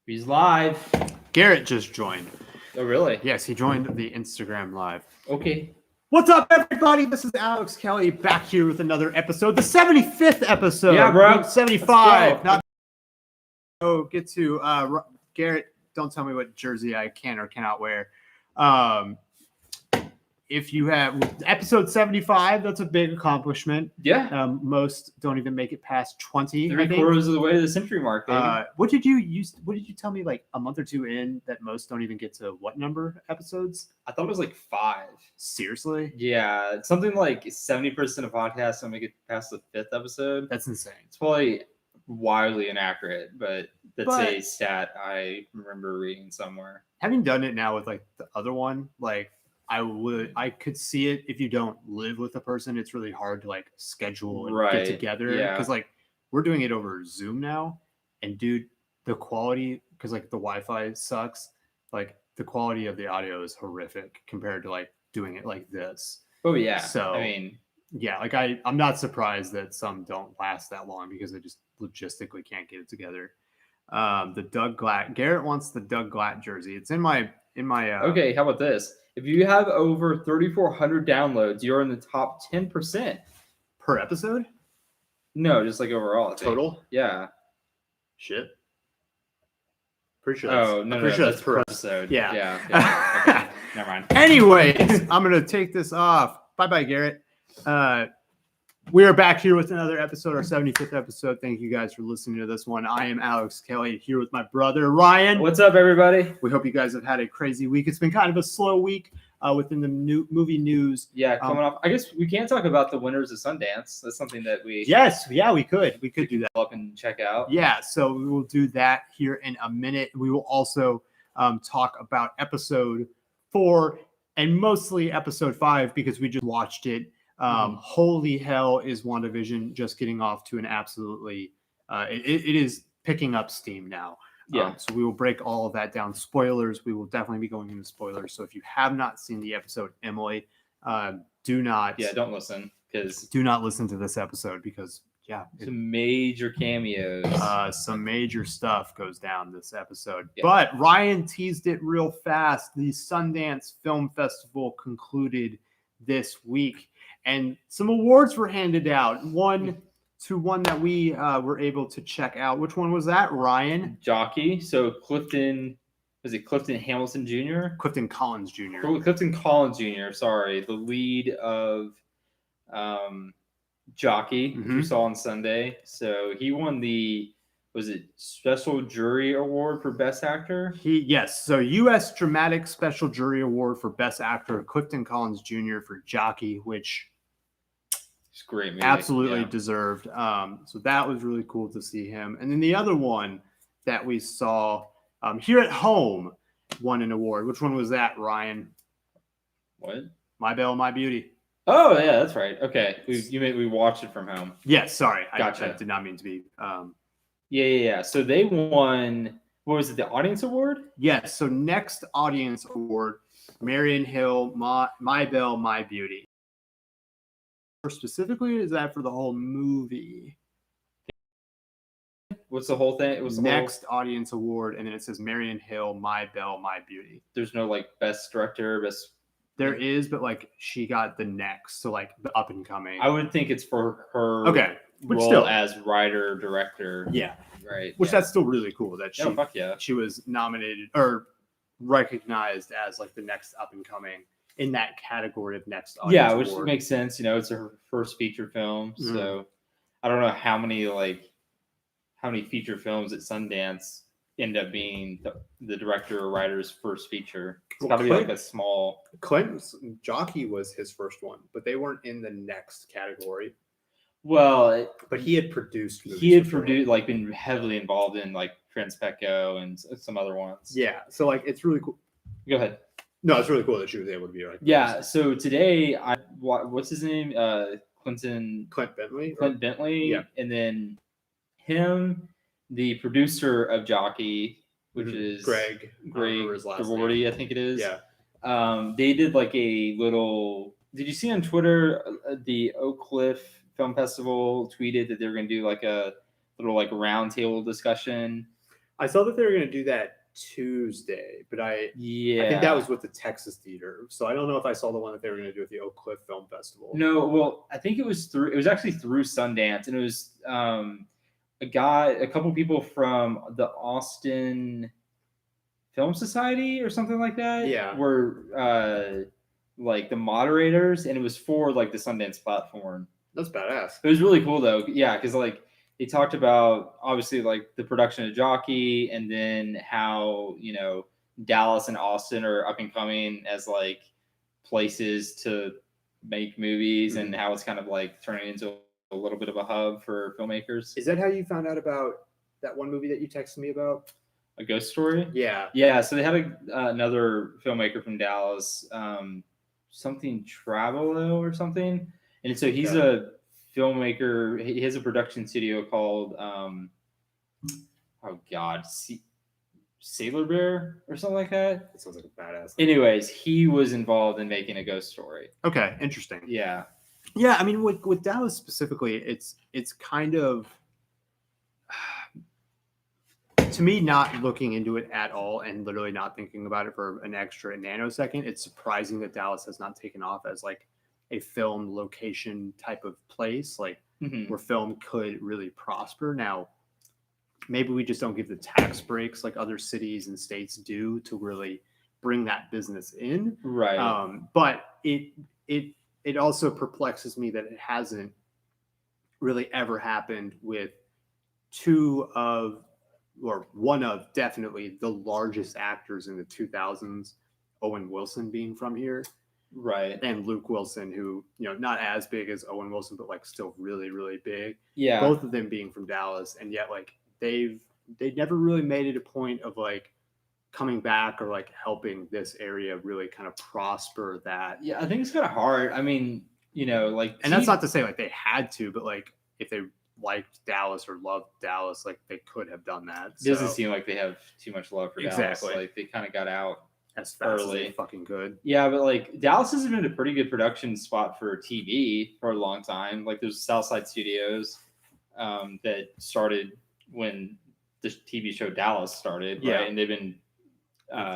He's live. Garrett just joined. Oh, really? Yes, he joined the Instagram live. Okay. What's up, everybody? This is Alex Kelly back here with another episode, the 75th episode. Yeah, bro. No, 75. Not get to Garrett. Don't tell me what jersey I can or cannot wear. If you have episode 75, that's a big accomplishment. Yeah. Most don't even make it past 20. 3/4 of the way to the century mark, baby. What did you tell me like a month or two in that most don't even get to what number episodes? I thought it was like 5. Seriously? Yeah, it's something like 70% of podcasts don't make it past the 5th episode. That's insane. It's probably wildly inaccurate, but that's a stat I remember reading somewhere. Having done it now with like the other one, like I could see it if you don't live with a person. It's really hard to like schedule and get together because like we're doing it over Zoom now, and dude, the quality, because like the Wi-Fi sucks, like the quality of the audio is horrific compared to like doing it like this. Oh yeah. So I mean, yeah, like I'm not surprised that some don't last that long because they just logistically can't get it together. The Doug Glatt, Garrett wants the Doug Glatt jersey. It's in my okay, how about this? If you have over 3,400 downloads, you're in the top 10% per episode. No, just like overall. Total? Yeah. Shit. Pretty sure. That's per episode. Yeah. Okay. Never mind. Anyways, I'm gonna take this off. Bye, Garrett. We are back here with another episode, our 75th episode. Thank you guys for listening to this one. I am Alex Kelly here with my brother Ryan. What's up, everybody? We hope you guys have had a crazy week. It's been kind of a slow week within the new movie news. Yeah, coming off. I guess we can talk about the winners of Sundance. That's something that we we could do that up and check out. Yeah, so we will do that here in a minute. We will also talk about episode 4 and mostly episode 5 because we just watched it. Holy hell, is WandaVision just getting off to an absolutely it is picking up steam now. Yeah. So we will break all of that down. Spoilers, we will definitely be going into spoilers. So if you have not seen the episode, Emily, don't listen do not listen to this episode because some major cameos. Some major stuff goes down this episode. Yeah. But Ryan teased it real fast. The Sundance Film Festival concluded this week. And some awards were handed out. One that we were able to check out. Which one was that, Ryan? Jockey. So Clifton Hamilton Jr.? Clifton Collins Jr. Clifton Collins Jr., sorry. The lead of Jockey, which we saw on Sunday. So he won the, Special Jury Award for Best Actor? So U.S. Dramatic Special Jury Award for Best Actor, Clifton Collins Jr. for Jockey, which it's great movie. Absolutely deserved. So that was really cool to see him. And then the other one that we saw here at home won an award. Which one was that, Ryan? What? My Belle, My Beauty. Oh, yeah, that's right. Okay. We watched it from home. Yes, sorry. Gotcha. I did not mean to be. Yeah. So they won, what was it, the Audience Award? Yes. So next Audience Award, Marion Hill, My Belle, My Beauty. Specifically, is that for the whole movie? What's the whole thing? It was next Audience Award, and then it says Marion Hill, My Belle, My Beauty. There's no like Best Director, Best. There is, but like she got the next, so like the up and coming. I would think it's for her. Okay, but role still, as writer director. Yeah, right. Which that's still really cool that she was nominated or recognized as like the next up and coming in that category of next Audience Award. Which makes sense. It's her first feature film, so I don't know how many feature films at Sundance end up being the director or writer's first feature. It's got to be like a small. Clint's Jockey was his first one, but they weren't in the next category. Well, but he had produced. Been heavily involved in like Transpecco and some other ones. Yeah, so like it's really cool. Go ahead. No, it's really cool that she was able to be like. Yeah. So today, what's his name? Clint Bentley. Clint Bentley. Yeah. And then him, the producer of Jockey, which is Greg Gavorty, I think it is. Yeah. They did like a little. Did you see on Twitter the Oak Cliff Film Festival tweeted that they were going to do like a little like roundtable discussion. I saw that they were going to do that Tuesday, but I think that was with the Texas Theater. So I don't know if I saw the one that they were going to do at the Oak Cliff Film Festival. No, well, I think it was actually through Sundance, and it was a couple people from the Austin Film Society or something like that. Yeah, were like the moderators, and it was for like the Sundance platform. That's badass. It was really cool though, yeah, because like they talked about obviously like the production of Jockey, and then how Dallas and Austin are up and coming as like places to make movies, and how it's kind of like turning into a little bit of a hub for filmmakers. Is that how you found out about that one movie that you texted me about? A Ghost Story? Yeah. So they had another filmmaker from Dallas, something Travelo or something, and so he's a filmmaker. He has a production studio called Sailor Bear or something like that. That sounds like a badass. Anyways, he was involved in making A Ghost Story. Okay, interesting. Yeah. I mean, with Dallas specifically, it's kind of, to me, not looking into it at all and literally not thinking about it for an extra nanosecond. It's surprising that Dallas has not taken off as like a film location type of place, like where film could really prosper. Now, maybe we just don't give the tax breaks like other cities and states do to really bring that business in. Right. But it also perplexes me that it hasn't really ever happened with one of definitely the largest actors in the 2000s, Owen Wilson being from here. Right. And Luke Wilson, who, not as big as Owen Wilson, but like still really, really big. Yeah. Both of them being from Dallas. And yet like they never really made it a point of like coming back or like helping this area really kind of prosper that. Yeah, I think it's kind of hard. I mean, like, and that's not to say like they had to, but like if they liked Dallas or loved Dallas, like they could have done that. It doesn't seem like they have too much love for Dallas. Like they kind of got out as fast as they fucking could. Yeah, but like Dallas has been a pretty good production spot for TV for a long time. Like there's Southside Studios that started when the TV show Dallas started, right? And they've been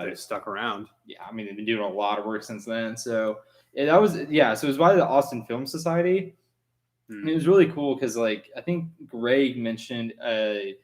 they've stuck around. Yeah, I mean they've been doing a lot of work since then. So so it was by the Austin Film Society. And it was really cool because like I think Greg mentioned a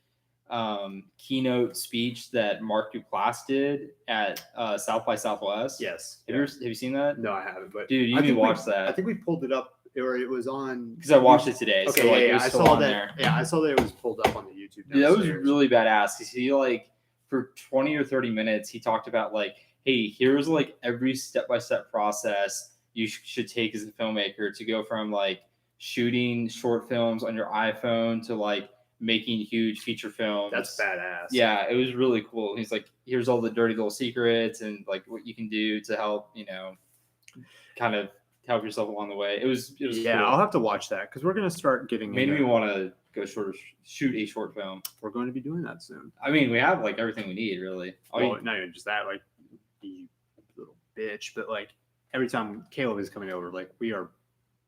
keynote speech that Mark Duplass did at South by Southwest. Yes. Have you seen that? No, I haven't. But dude, you need to watch that. I think we pulled it up, or it was on because I watched it today. Okay, so, like, I saw that. There. Yeah, I saw that it was pulled up on the YouTube. Dude, that was really badass. He like for 20 or 30 minutes, he talked about like, hey, here's like every step-by-step process you should take as a filmmaker to go from like shooting short films on your iPhone to like making huge feature films. That's badass. Yeah, it was really cool. He's like, here's all the dirty little secrets and like what you can do to help, kind of help yourself along the way. It was yeah, cool. I'll have to watch that because we're gonna start getting. Made me want to go shoot a short film. We're going to be doing that soon. I mean, we have like everything we need, really. Well, not even just that, like you little bitch, but like every time Caleb is coming over, like we are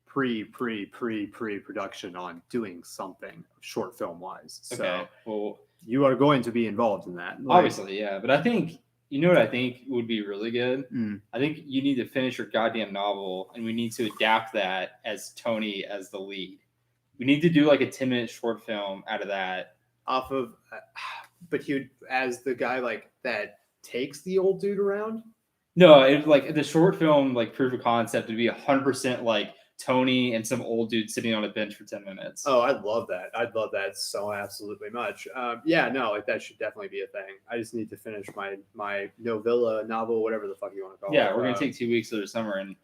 pre-production on doing something short film wise. So well, you are going to be involved in that. Like, obviously, yeah. But I think, what I think would be really good? I think you need to finish your goddamn novel and we need to adapt that as Tony as the lead. We need to do like a 10-minute short film out of that. Off of, but he would, as the guy like that takes the old dude around? No, it like the short film, like proof of concept would be 100% like Tony and some old dude sitting on a bench for 10 minutes. Oh, I'd love that. I'd love that so absolutely much. Yeah, no, like that should definitely be a thing. I just need to finish my novella, novel, whatever the fuck you want to call it. Yeah, we're going to take 2 weeks of the summer and...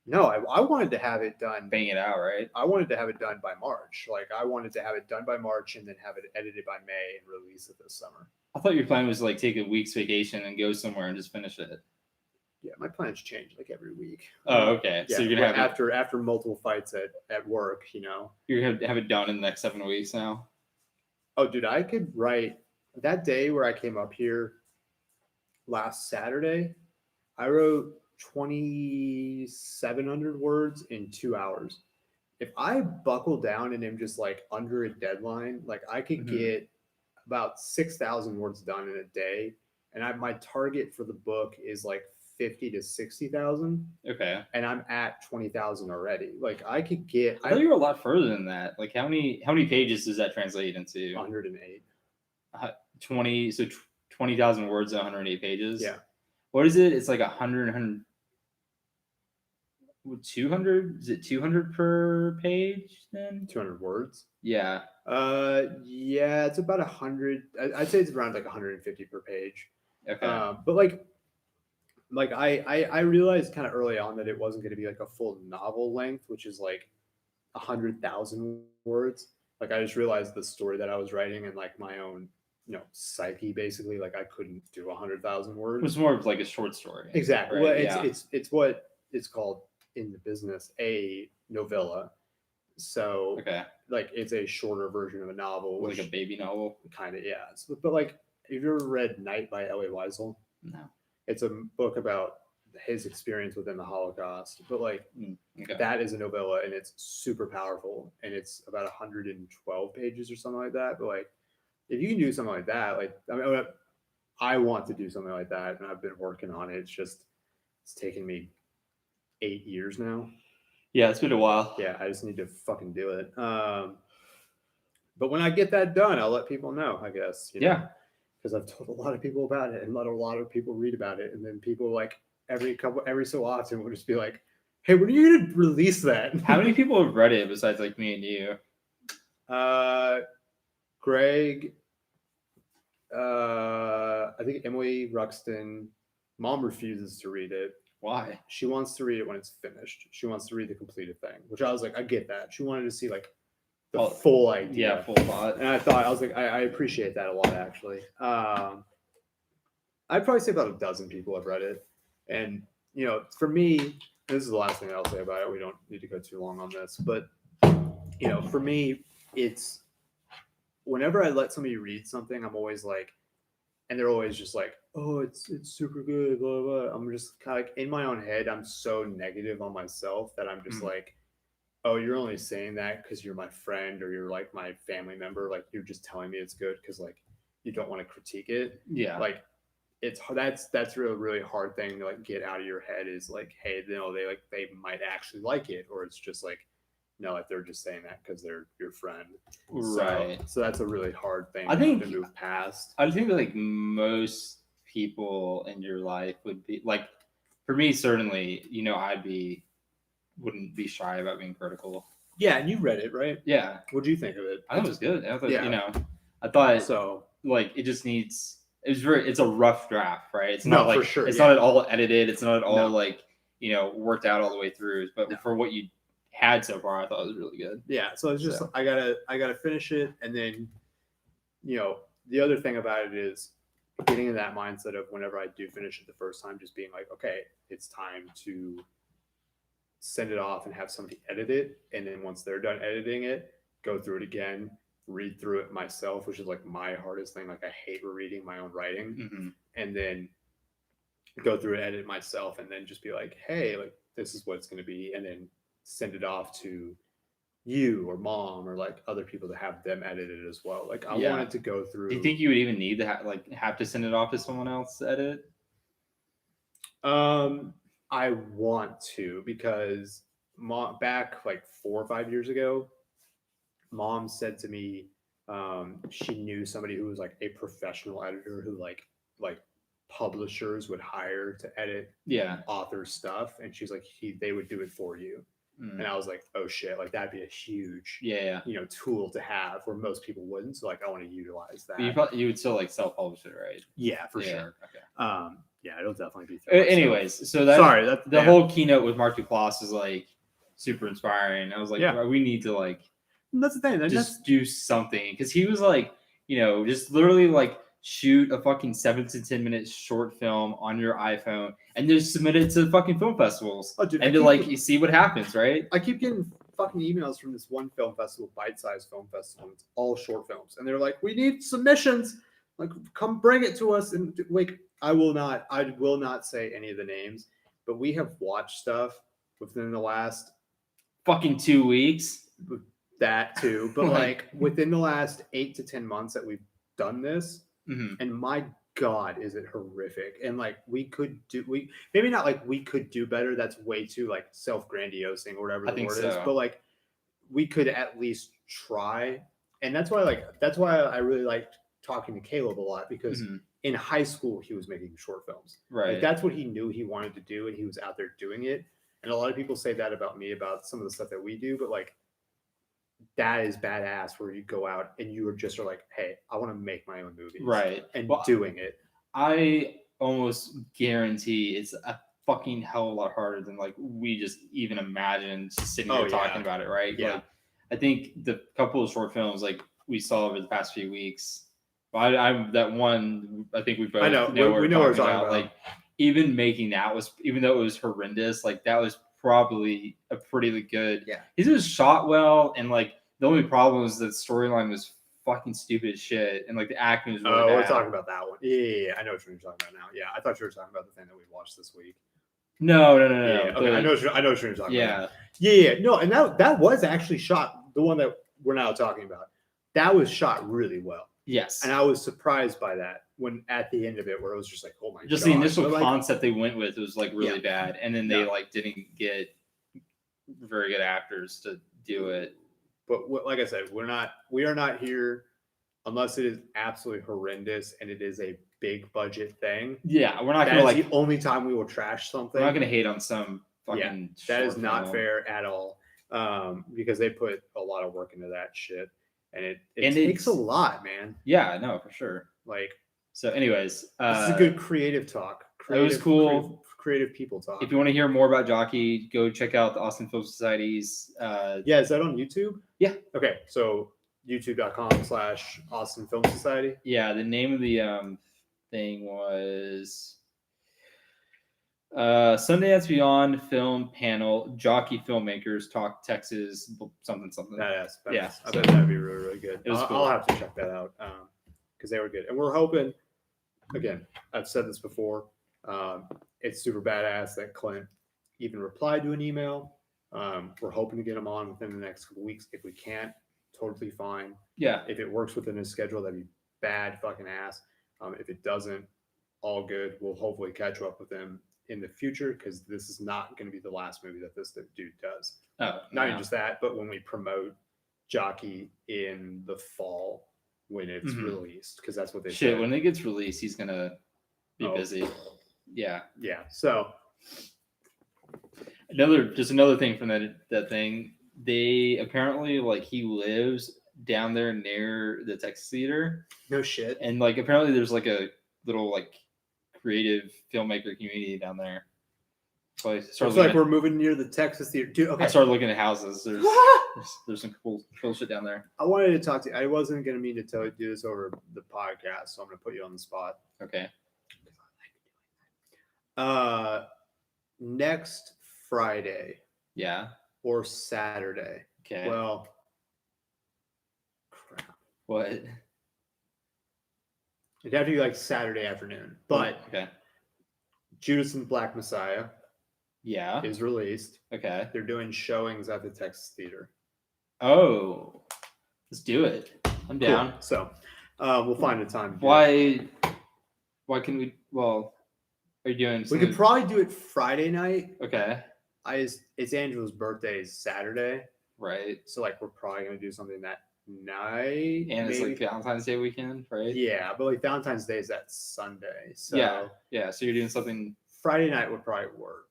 No, I wanted to have it done. Bang it out, right? I wanted to have it done by March. Like, I wanted to have it done by March and then have it edited by May and release it this summer. I thought your plan was like take a week's vacation and go somewhere and just finish it. Yeah, my plans change like every week. Oh, okay. Yeah, so you're gonna have after multiple fights at work, You're gonna have it done in the next 7 weeks now. Oh, dude, I could write that day where I came up here last Saturday. I wrote 2,700 words in 2 hours. if I buckle down and am just like under a deadline, like I could get about 6,000 words done in a day, and my target for the book is like 50 to 60,000. Okay. And I'm at 20,000 already. Like I could get. I thought you were a lot further than that. Like how many pages does that translate into? 108. 20. So 20,000 words, 108 pages. Yeah. What is it? It's like 100. 200? Is it 200 per page then? 200 words. Yeah. Yeah, it's about 100. I'd say it's around like 150 per page. Okay. But like I realized kind of early on that it wasn't going to be like a full novel length, which is like 100,000 words. Like I just realized the story that I was writing and like my own, psyche basically. Like I couldn't do 100,000 words. It was more of like a short story. Exactly. Right? Well, it's what it's called in the business a novella. So like it's a shorter version of a novel, like a baby novel, kind of. Yeah. But like, have you ever read Night by Elie Wiesel? No. It's a book about his experience within the Holocaust, but like that is a novella and it's super powerful and it's about 112 pages or something like that. But like, if you can do something like that, like I want to do something like that, and I've been working on it. It's taken me 8 years now. Yeah, it's been a while. Yeah, I just need to fucking do it. But when I get that done, I'll let people know, I guess. Yeah. Because I've told a lot of people about it and let a lot of people read about it. And then people like every so often will just be like, hey, when are you going to release that? How many people have read it besides like me and you? Greg, I think Emily Ruxton. Mom refuses to read it. Why? She wants to read it when it's finished. She wants to read the completed thing, which I was like, I get that. She wanted to see like the full idea. Yeah, full thought. And I was like, I appreciate that a lot, actually. I'd probably say about a dozen people have read it. And, for me, this is the last thing I'll say about it. We don't need to go too long on this. But, for me, it's whenever I let somebody read something, I'm always like, and they're always just like, oh, it's super good, blah, blah. I'm just kind of like in my own head, I'm so negative on myself that I'm just like, oh, you're only saying that because you're my friend or you're like my family member. Like you're just telling me it's good because like you don't want to critique it. Yeah. Like that's really, really hard thing to like get out of your head is like, hey, they might actually like it, or it's just like, no, like they're just saying that because they're your friend. Right. So that's a really hard thing to move past. I think that like most people in your life would be like, for me, certainly, wouldn't be shy about being critical. Yeah. And you read it, right? Yeah. What do you think of it? I thought it was good. I thought, I thought so like it just needs, it's a rough draft, right? It's not not like, for sure, it's not at all edited. It's not at all like, worked out all the way through, but for what you had so far, I thought it was really good. Yeah. So it's just, I gotta finish it. And then, the other thing about it is getting in that mindset of whenever I do finish it the first time, just being like, okay, it's time to send it off and have somebody edit it. And then once they're done editing it, go through it again, read through it myself, which is like my hardest thing. Like I hate reading my own writing, and then go through it, edit myself, and then just be like, hey, like this is what it's going to be. And then send it off to you or mom or like other people to have them edit it as well. Like I wanted to go through. Do you think you would even need to have to send it off to someone else to edit? I want to, because back like 4 or 5 years ago, mom said to me, she knew somebody who was like a professional editor who like publishers would hire to edit author stuff, and she's like, they would do it for you. And I was like, oh shit, like that'd be a huge tool to have where most people wouldn't. So like I want to utilize that. But you would still like self-publish it, right? Yeah, for sure. Okay. Yeah, it'll definitely be. Anyways, so that the whole keynote with Mark Duplass is like super inspiring. I was like, we need to like. That's the thing. Just do something, because he was like, just literally like shoot a fucking 7 to 10 minute short film on your iPhone and just submit it to the fucking film festivals. Oh, dude, and you see what happens, right? I keep getting fucking emails from this one film festival, Bite-Size Film Festival. It's all short films, and they're like, we need submissions. Like, come bring it to us. And like, I will not say any of the names, but we have watched stuff within the last fucking 2 weeks. That too, but like within the last 8 to 10 months that we've done this, and my God, is it horrific? And like we could do better. That's way too like self-grandiosing or whatever the word is. But like we could at least try, and that's why I really liked talking to Caleb a lot, because in high school he was making short films. Right. Like, that's what he knew he wanted to do, and he was out there doing it. And a lot of people say that about me, about some of the stuff that we do, but like, that is badass where you go out and you are like, hey, I want to make my own movies. Right. And doing it. I almost guarantee it's a fucking hell of a lot harder than like we just even imagined sitting here talking about it, right? Yeah. Like, I think the couple of short films like we saw over the past few weeks, I that one, I think we both know what we're talking about. Like, even making that was, even though it was horrendous, like that was probably a pretty good. Yeah. It was shot well, and like the only problem was the storyline was fucking stupid as shit, and like the acting was really bad. We're talking about that one. Yeah, I know what you're talking about now. Yeah, I thought you were talking about the thing that we watched this week. No. Yeah, okay, I know what you're talking about. Yeah. No, and that was actually shot. The one that we're now talking about, that was shot really well. Yes. And I was surprised by that when at the end of it, where it was just like, oh my god. Just the initial concept they went with was like really bad, and then they like didn't get very good actors to do it. But like I said, we are not here unless it is absolutely horrendous and it is a big budget thing. Yeah, we're not gonna like the only time we will trash something. We're not gonna hate on some fucking. That is not fair at all. Because they put a lot of work into that shit, and it takes a lot, man. Yeah, no, for sure. Like, so, anyways, this is a good creative talk. It was cool. Creative people talk. If you want to hear more about Jockey, go check out the Austin Film Society's. Is that on YouTube? Yeah. Okay, so youtube.com/Austin Film Society. Yeah, the name of the thing was Sundance Beyond Film Panel, Jockey Filmmakers Talk Texas, something. Badass. Yeah, I bet that'd be really, really good. It was cool. I'll have to check that out because they were good. And we're hoping, again, I've said this before, it's super badass that Clint even replied to an email. We're hoping to get him on within the next couple weeks. If we can't, totally fine. Yeah. If it works within his schedule, that'd be bad fucking ass. If it doesn't, all good. We'll hopefully catch up with him in the future, because this is not going to be the last movie that this dude does. Not even just that, but when we promote Jockey in the fall when it's released, because that's what they said. When it gets released, he's gonna be busy. Yeah. So another thing from that thing, they apparently, like, he lives down there near the Texas Theater. No shit. And like apparently there's like a little like creative filmmaker community down there. So it's like we're moving near the Texas Theater. Dude, okay. I started looking at houses. There's some cool shit down there. I wanted to talk to you. I wasn't going to mean to do this over the podcast, so I'm going to put you on the spot. Okay. Next Friday. Yeah. Or Saturday. Okay. Well, crap. What? It'd have to be like Saturday afternoon. But okay. Judas and the Black Messiah. Yeah. Is released. Okay. They're doing showings at the Texas Theater. Oh, let's do it. I'm down. Cool. So we'll find a time. Why can we? Well, are you doing? We could probably do it Friday night. Okay. It's Angela's birthday is Saturday. Right. So like we're probably gonna do something that night. And it's like Valentine's Day weekend, right? Yeah, but like Valentine's Day is that Sunday. So yeah. So you're doing something. Friday night would probably work.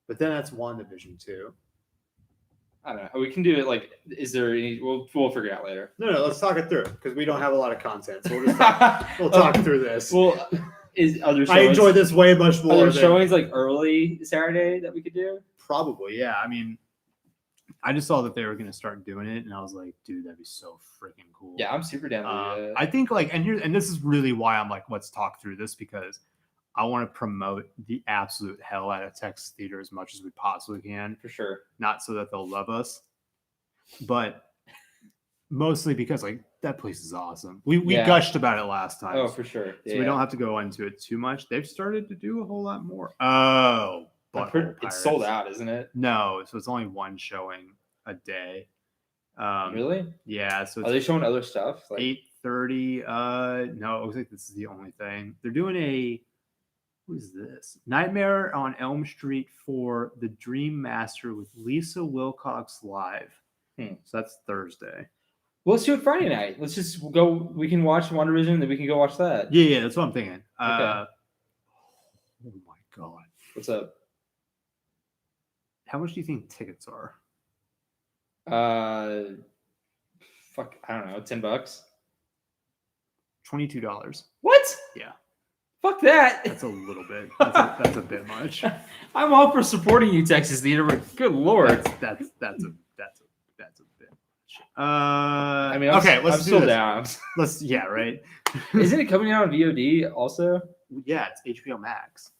But then that's WandaVision too. I don't know. We can do it like, is there any, we'll figure it out later. No, let's talk it through, because we don't have a lot of content. So we'll talk through this. Well, I enjoy this way much more. Are there showings like early Saturday that we could do? Probably, yeah. I mean, I just saw that they were going to start doing it, and I was like, dude, that'd be so freaking cool. Yeah, I'm super down with it. I think like, and this is really why I'm like, let's talk through this, because I want to promote the absolute hell out of Texas Theater as much as we possibly can. For sure. Not so that they'll love us, but mostly because like that place is awesome. We gushed about it last time. Oh, for sure. So we don't have to go into it too much. They've started to do a whole lot more. Oh, it's sold out, isn't it? No, so it's only one showing a day. Really? Yeah. So are they showing other stuff? Like 8:30. No, it looks like this is the only thing. They're doing what is this? Nightmare on Elm Street for the Dream Master with Lisa Wilcox live. So that's Thursday. Well, let's do it Friday night. Let's just go. We can watch WandaVision, then we can go watch that. Yeah, that's what I'm thinking. Okay. Oh my god. What's up? How much do you think tickets are? Fuck, I don't know, $10. $22. What? Yeah. Fuck that. That's a little bit. That's a bit much. I'm all for supporting you, Texas Theater, but good lord. That's a bit much. I mean, okay, I'm still down. Right. Isn't it coming out on VOD also? Yeah, it's HBO Max.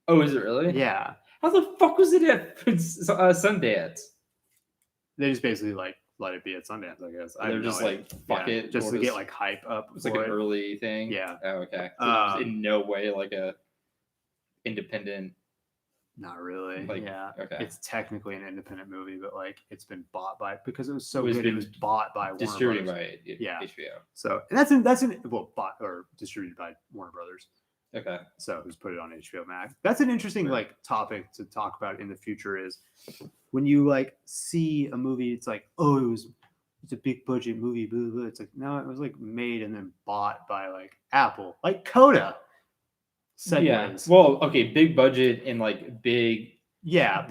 Oh, is it really? Yeah. How the fuck was it at Sundance? They just basically like let it be at Sundance, I guess. They're just like fuck it, just to get like hype up. It's like an early thing. Yeah. Oh, okay. So in no way like a independent. Not really. Like, yeah. Okay. It's technically an independent movie, but like it's been bought by because it was so good. It was bought by distributed Warner Brothers. by HBO. So and bought or distributed by Warner Brothers. Okay. So who's put it on HBO Max? That's an interesting like topic to talk about in the future. Is when you like see a movie, it's like, oh, it's a big budget movie, blah, blah. It's like, no, it was like made and then bought by like Apple, like CODA. Segways. Yeah. Well, okay, big budget and like big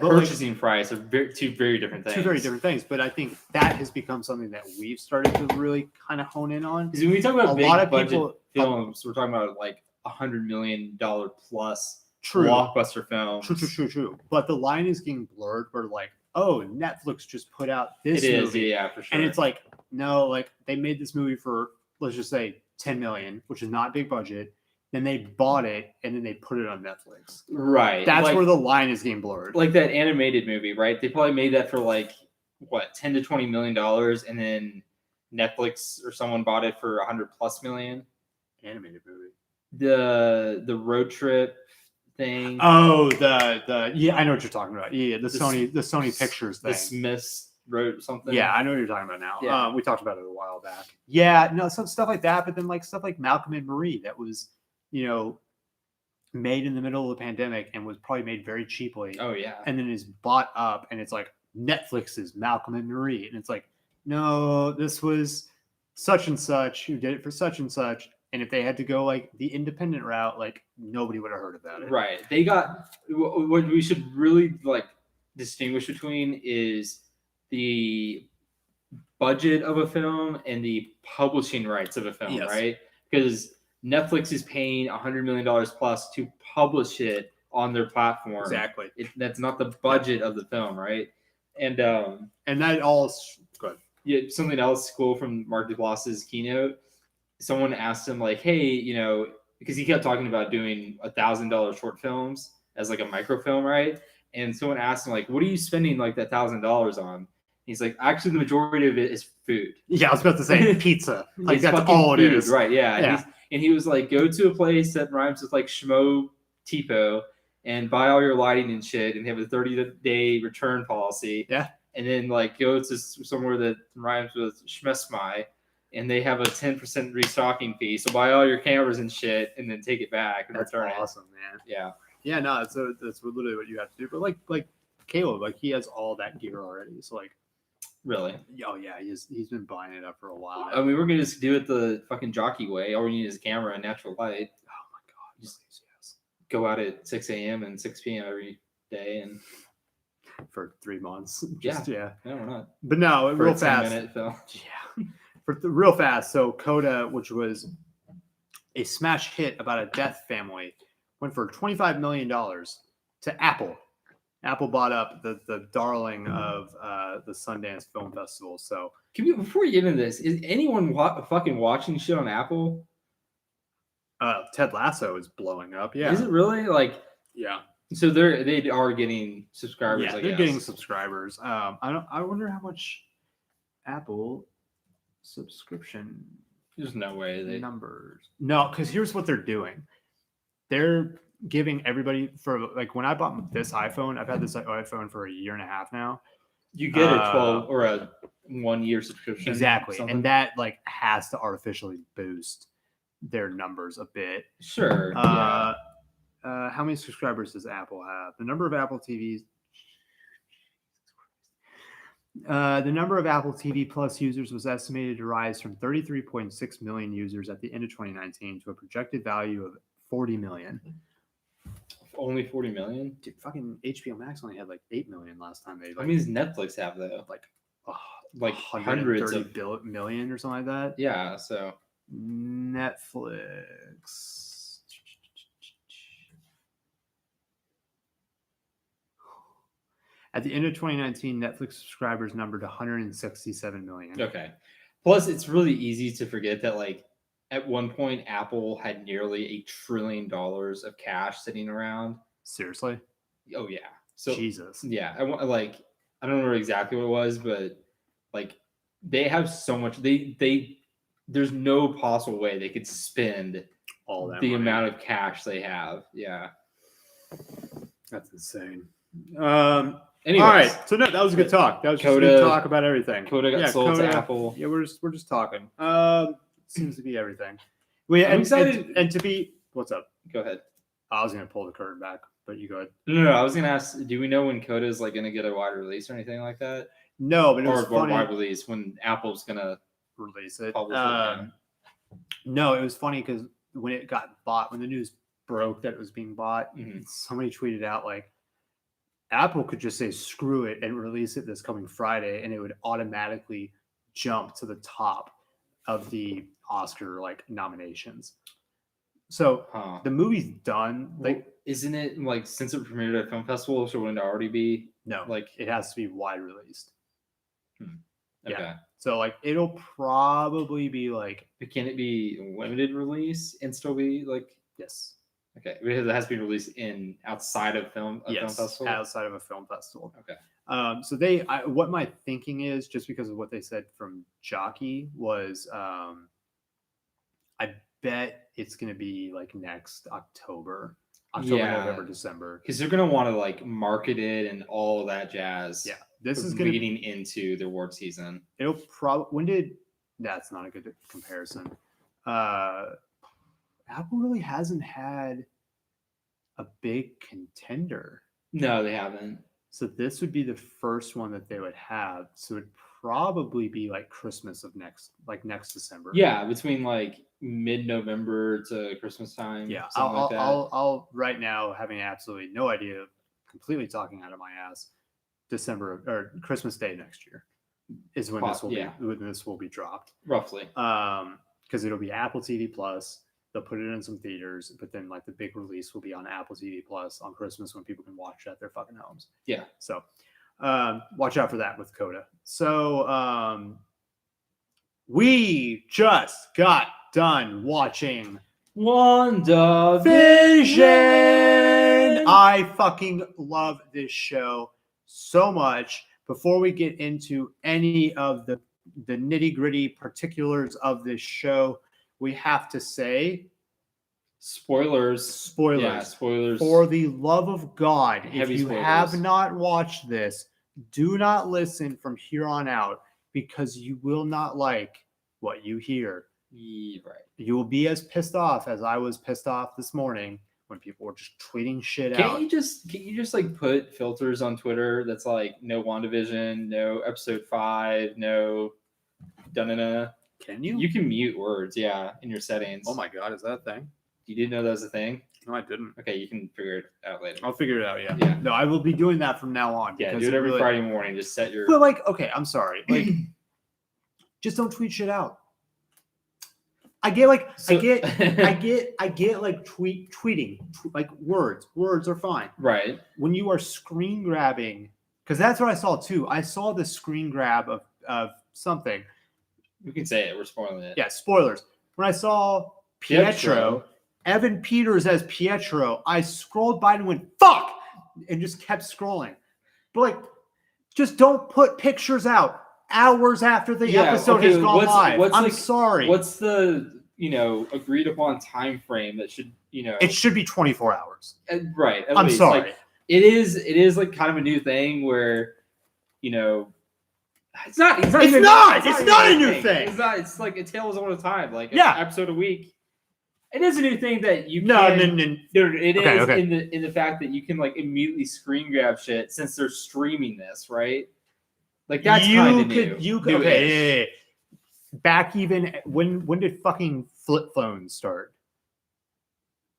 purchasing price are two very different things. Two very different things, but I think that has become something that we've started to really kind of hone in on. Because when we talk about big budget films, we're talking about like $100 million plus blockbuster films. True. But the line is getting blurred where like, oh, Netflix just put out this movie. Yeah, for sure. And it's like, no, like they made this movie for, let's just say $10 million, which is not big budget. Then they bought it and then they put it on Netflix. Right. That's where the line is getting blurred. Like that animated movie, right? They probably made that for like what, $10 to $20 million, and then Netflix or someone bought it for $100+ million. Animated movie. The road trip thing. Oh, I know what you're talking about. Yeah, the Sony Pictures thing. The Smiths wrote something. Yeah, I know what you're talking about now. Yeah. We talked about it a while back. Yeah, no, some stuff like that, but then like stuff like Malcolm and Marie that was, made in the middle of the pandemic and was probably made very cheaply. Oh yeah. And then is bought up and it's like Netflix's Malcolm and Marie. And it's like, no, this was such and such who did it for such and such. And if they had to go like the independent route, like nobody would have heard about it. Right. They got what we should really like distinguish between is the budget of a film and the publishing rights of a film, right? Because Netflix is paying $100 million plus to publish it on their platform. Exactly. That's not the budget of the film, right? And that all is good. Yeah, something else cool from Mark Duplass's keynote. Someone asked him like, "Hey, because he kept talking about doing $1,000 short films as like a microfilm, right?" And someone asked him like, "What are you spending like that $1,000 on?" He's like, "Actually, the majority of it is food." Yeah, I was about to say pizza. Like that's all it is, right? Yeah. And he was like, "Go to a place that rhymes with like Schmo Tipo and buy all your lighting and shit, and have a 30-day return policy. Yeah, and then like go to somewhere that rhymes with Schmesmy." And they have a 10% restocking fee. So buy all your cameras and shit, and then take it back and return it. That's awesome, man. Yeah. Yeah, no, that's literally what you have to do. But like Caleb, like he has all that gear already. So like, really? Oh yeah, he's been buying it up for a while. I mean, we're gonna just do it the fucking jockey way. All we need is a camera and natural light. Oh my god, just go out at 6 a.m. and 6 p.m. every day and for 3 months. Yeah, why not? But no, for real a fast. 10-minute film. Yeah. Real fast, so CODA, which was a smash hit about a death family, went for $25 million to Apple. Apple bought up the darling of the Sundance Film Festival. So, before we get into this, is anyone fucking watching shit on Apple? Ted Lasso is blowing up. Yeah, is it really? Like, yeah. So they are getting subscribers. Yeah, they're getting subscribers. I wonder how much Apple subscription. There's no way numbers. No, because here's what they're doing. They're giving everybody for like when I bought this iPhone, I've had this iPhone for a year and a half now. You get a 12 or a 1-year subscription. Exactly. And that like has to artificially boost their numbers a bit. Sure. How many subscribers does Apple have? The number of Apple TVs. The number of Apple TV Plus users was estimated to rise from 33.6 million users at the end of 2019 to a projected value of 40 million. Only 40 million? Dude, fucking HBO Max only had like 8 million last time. They How many does Netflix have though? Like hundreds of million or something like that. Yeah, so Netflix. At the end of 2019, Netflix subscribers numbered 167 million. Okay. Plus, it's really easy to forget that, like, at one point, Apple had nearly $1 trillion of cash sitting around. Seriously? Oh, yeah. So Jesus. Yeah. I don't remember exactly what it was, but, like, they have so much. There's no possible way they could spend all that the amount of cash they have. Yeah. That's insane. Anyways, all right, so no, that was a good talk. That was just CODA, a good talk about everything. CODA got sold to Apple. Yeah, we're just talking. Seems to be everything. I'm excited. And to be, what's up? Go ahead. I was gonna pull the curtain back, but you go ahead. No. I was gonna ask, do we know when CODA is like gonna get a wide release or anything like that? No, but it was funny. Wide release when Apple's gonna release it. Publish No, it was funny because when it got bought, when the news broke that it was being bought, somebody tweeted out like, Apple could just say screw it and release it this coming Friday, and it would automatically jump to the top of the Oscar like nominations. So the movie's done. Like, isn't it like since it premiered at a film festival, so wouldn't it already be? No, like it has to be wide released. Okay. Yeah. So like it'll probably be like. But can it be limited release and still be like? Yes. Okay, because it has to be released outside of film festival. Outside of a film festival. Okay. So what my thinking is, just because of what they said from Jockey, was I bet it's going to be like next October, November, December, because they're going to want to like market it and all that jazz. Yeah, this is going to getting into the award season. It'll probably that's not a good comparison. Apple really hasn't had a big contender. No, they haven't. So this would be the first one that they would have. So it'd probably be like Christmas of next December. Yeah, between like mid-November to Christmas time. Yeah, I'll right now, having absolutely no idea, completely talking out of my ass, December or Christmas Day next year is when this will be dropped. Roughly. Because it'll be Apple TV Plus. They'll put it in some theaters, but then like the big release will be on Apple TV Plus on Christmas when people can watch it at their fucking homes. Yeah. So watch out for that with CODA. So we just got done watching WandaVision. I fucking love this show so much. Before we get into any of the nitty-gritty particulars of this show, we have to say spoilers. Yeah, spoilers. For the love of God, Heavy if you spoilers. have not watched this, do not listen from here on out because you will not like what you hear. Yeah, right. You will be as pissed off as I was pissed off this morning when people were just tweeting shit out. Can't you just like put filters on Twitter that's like no WandaVision, no episode 5, no da-na-na? Can you? You can mute words, yeah, in your settings. Oh my God, is that a thing? You didn't know that was a thing? No, I didn't. Okay, you can figure it out later. I'll figure it out, yeah. Yeah. No, I will be doing that from now on. Yeah, do it every Friday morning. Just set your... But like, okay, I'm sorry. Like, just don't tweet shit out. I get like, I get like tweeting, like words are fine. Right. When you are screen grabbing, because that's what I saw too. I saw the screen grab of something. We can say it. We're spoiling it. Yeah, spoilers. When I saw Pietro, Evan Peters as Pietro, I scrolled by and went, fuck! And just kept scrolling. But like, just don't put pictures out hours after the episode has gone live. I'm sorry. What's the, agreed upon time frame that should, It should be 24 hours. Right. I'm sorry. Like, it is like kind of a new thing where, It's not a new thing. It's not. It's like a tale as old as time. Like an episode a week. It is a new thing that you can. It is in the fact that you can like immediately screen grab shit since they're streaming this, right? Like that's kind of new. You could. Okay. Back even when did fucking flip phones start?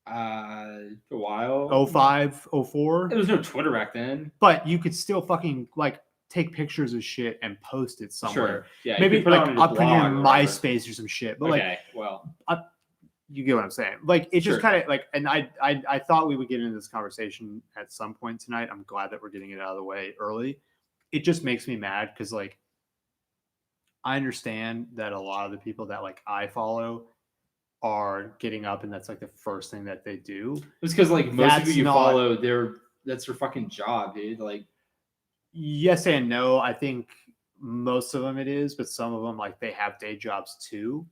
A while. 05, 04. There was no Twitter back then. But you could still fucking like take pictures of shit and post it somewhere. Sure. Yeah. Maybe like up in your MySpace or some shit. But you get what I'm saying. Like it just kind of like, and I thought we would get into this conversation at some point tonight. I'm glad that we're getting it out of the way early. It just makes me mad because like I understand that a lot of the people that like I follow are getting up and that's like the first thing that they do. It's because like most people you follow, that's their fucking job, dude. Like yes and no. I think most of them it is, but some of them like they have day jobs too,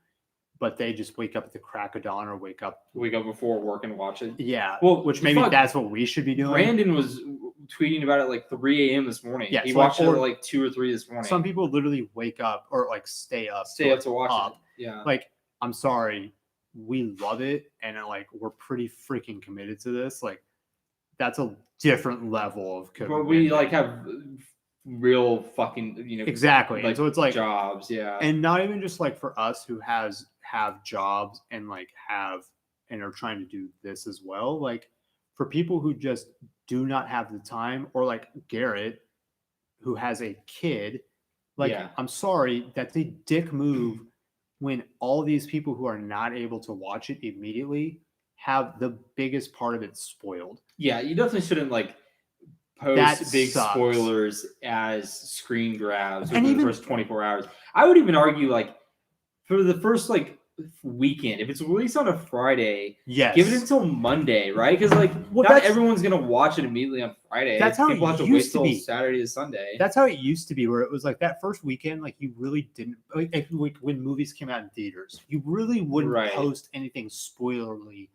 but they just wake up at the crack of dawn or wake up before work and watch it. Yeah. Well, which maybe that's what we should be doing. Brandon was tweeting about it like 3 a.m. this morning. Yeah, he watched it at like 2 or 3 this morning. Some people literally wake up or like stay up to watch it. Yeah. Like, I'm sorry, we love it and like we're pretty freaking committed to this. Like, that's a different level of commitment. But we like have real fucking exactly. Like, so it's like jobs, yeah. And not even just like for us who have jobs and like and are trying to do this as well. Like for people who just do not have the time, or like Garrett, who has a kid, like I'm sorry, that's a dick move when all these people who are not able to watch it immediately have the biggest part of it spoiled. Yeah, you definitely shouldn't like post big spoilers as screen grabs within the first 24 hours. I would even argue like for the first like weekend, if it's released on a Friday, give it until Monday, right? Because like not everyone's gonna watch it immediately on Friday. That's how people have to wait till Saturday to Sunday. That's how it used to be, where it was like that first weekend, like you really didn't like when movies came out in theaters, you really wouldn't post anything spoilerly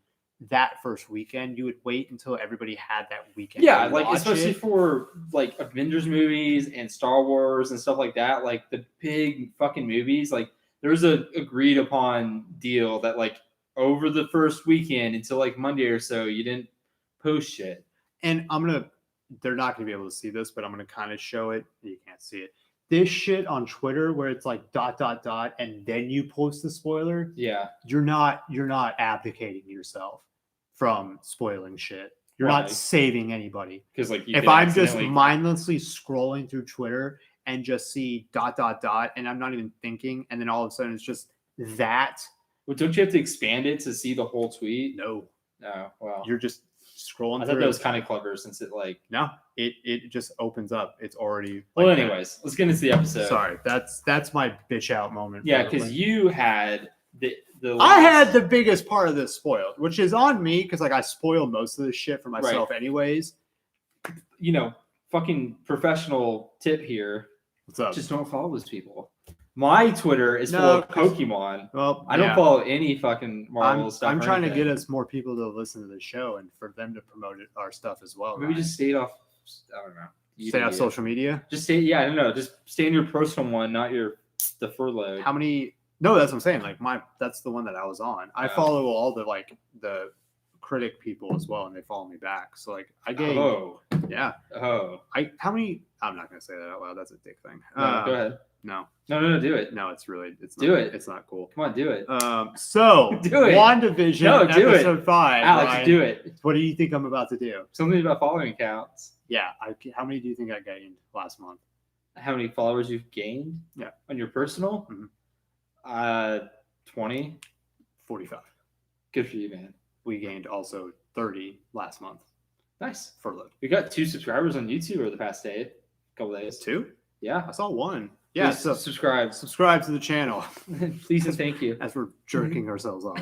that first weekend. You would wait until everybody had that weekend. Yeah, like especially for like Avengers movies and Star Wars and stuff like that, like the big fucking movies, like there's a agreed upon deal that like over the first weekend until like Monday or so, you didn't post shit. And they're not going to be able to see this, but I'm going to kind of show it. You can't see it. This shit on Twitter where it's like ... and then you post the spoiler. Yeah. You're not abdicating yourself from spoiling shit. You're not saving anybody. Because like if I'm just mindlessly scrolling through Twitter and just see ... and I'm not even thinking, and then all of a sudden it's just that. Well, don't you have to expand it to see the whole tweet? No. Oh, well. You're just scrolling through. I thought that was kind of clever since it like... No, it just opens up. It's already... Well, anyways, let's get into the episode. Sorry, that's my bitch out moment. Yeah, because you had I had the biggest part of this spoiled, which is on me because like I spoil most of this shit for myself anyways. Fucking professional tip here. What's up? Just don't follow those people. My Twitter is full of Pokemon. Well, I don't follow any fucking Marvel stuff. I'm trying to get us more people to listen to the show and for them to promote our stuff as well. Maybe just stay off. I don't know. Stay off social media. Just stay. Yeah, I don't know. Just stay in your personal one, not the Furloughed. How many? No, that's what I'm saying. Like that's the one that I was on. I follow all the critic people as well, and they follow me back. So like I gave. How many? I'm not gonna say that out loud. That's a dick thing. No, go ahead. No, do it. No, it's not, It's not cool. Come on, do it. So do it. WandaVision episode 5. Alex, Ryan, do it. What do you think I'm about to do? Something about following accounts. Yeah. How many do you think I gained last month? How many followers you've gained? Yeah. On your personal? Mm-hmm. 20. 45. Good for you, man. We gained also 30 last month. Nice. Furloughed. We got 2 subscribers on YouTube over the past couple days. 2? Yeah. I saw 1. Yeah, so subscribe to the channel. Please and thank you. As we're jerking ourselves off.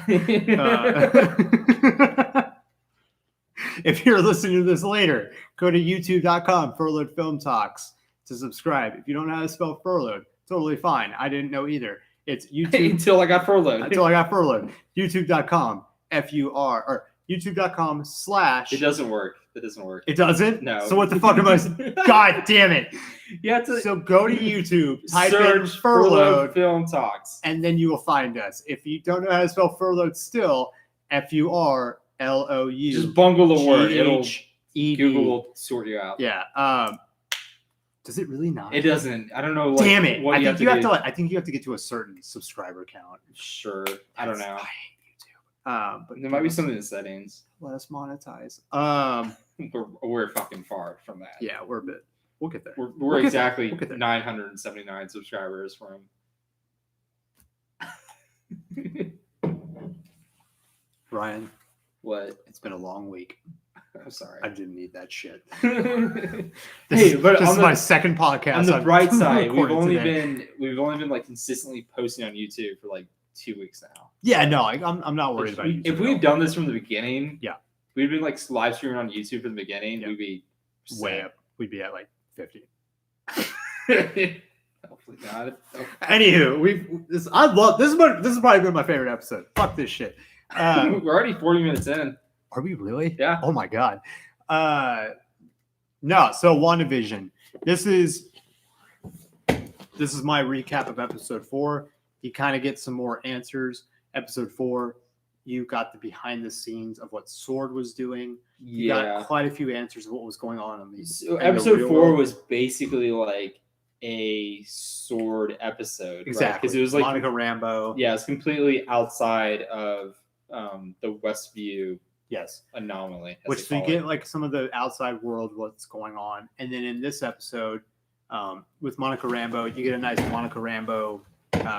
If you're listening to this later, go to youtube.com, Furloughed Film Talks, to subscribe. If you don't know how to spell furloughed, totally fine. I didn't know either. It's YouTube. Until I got furloughed. YouTube.com, FUR, or youtube.com/ It doesn't work. It doesn't work. It doesn't? No. So what the fuck am I? God damn it! You have to. So go to YouTube, type in Search Furloughed, Film Talks, and then you will find us. If you don't know how to spell Furloughed, still FURLOU. just bungle the word. It'll GHED. Google will sort you out. Yeah. Does it really not? It doesn't. I don't know. Damn it! What I think you have do. to. I think you have to get to a certain subscriber count. Sure. I don't know. I hate YouTube. But There might be something in the settings. Let us monetize. We're fucking far from that. Yeah, we're a bit. We'll get there. We're We'll get there. exactly We'll get there. 979 subscribers from. Ryan, What? it's been a long week. I'm sorry. I didn't need that shit. Hey, This but is on my second podcast. on the I've bright side, we've recorded only today. been like consistently posting on YouTube for like 2 weeks now. Yeah, no, I'm not worried about YouTube. If we had done this from the beginning, Yeah. we'd been like live streaming on YouTube from the beginning. Yeah. We'd be way up, we'd be at like 50. Hopefully not. Anywho, this has probably been my favorite episode. Fuck this shit. We're already 40 minutes in. Are we really? Yeah. Oh my god. No, so WandaVision. This is my recap of episode 4. You kind of get some more answers. Episode 4, you got the behind the scenes of what Sword was doing. You got quite a few answers of what was going on in these. So episode 4 was basically like a Sword episode. Exactly. Because it was like Monica Rambeau. Yeah, it's completely outside of the Westview anomaly. Which we get like some of the outside world, what's going on. And then in this episode, with Monica Rambeau, you get a nice Monica Rambeau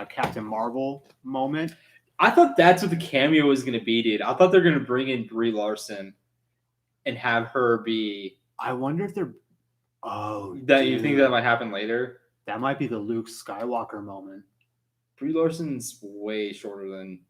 Captain Marvel moment. I thought that's what the cameo was going to be, dude. I thought they're going to bring in Brie Larson and have her be. I wonder if they're. Oh, that dude. You think that might happen later? That might be the Luke Skywalker moment. Brie Larson's way shorter than.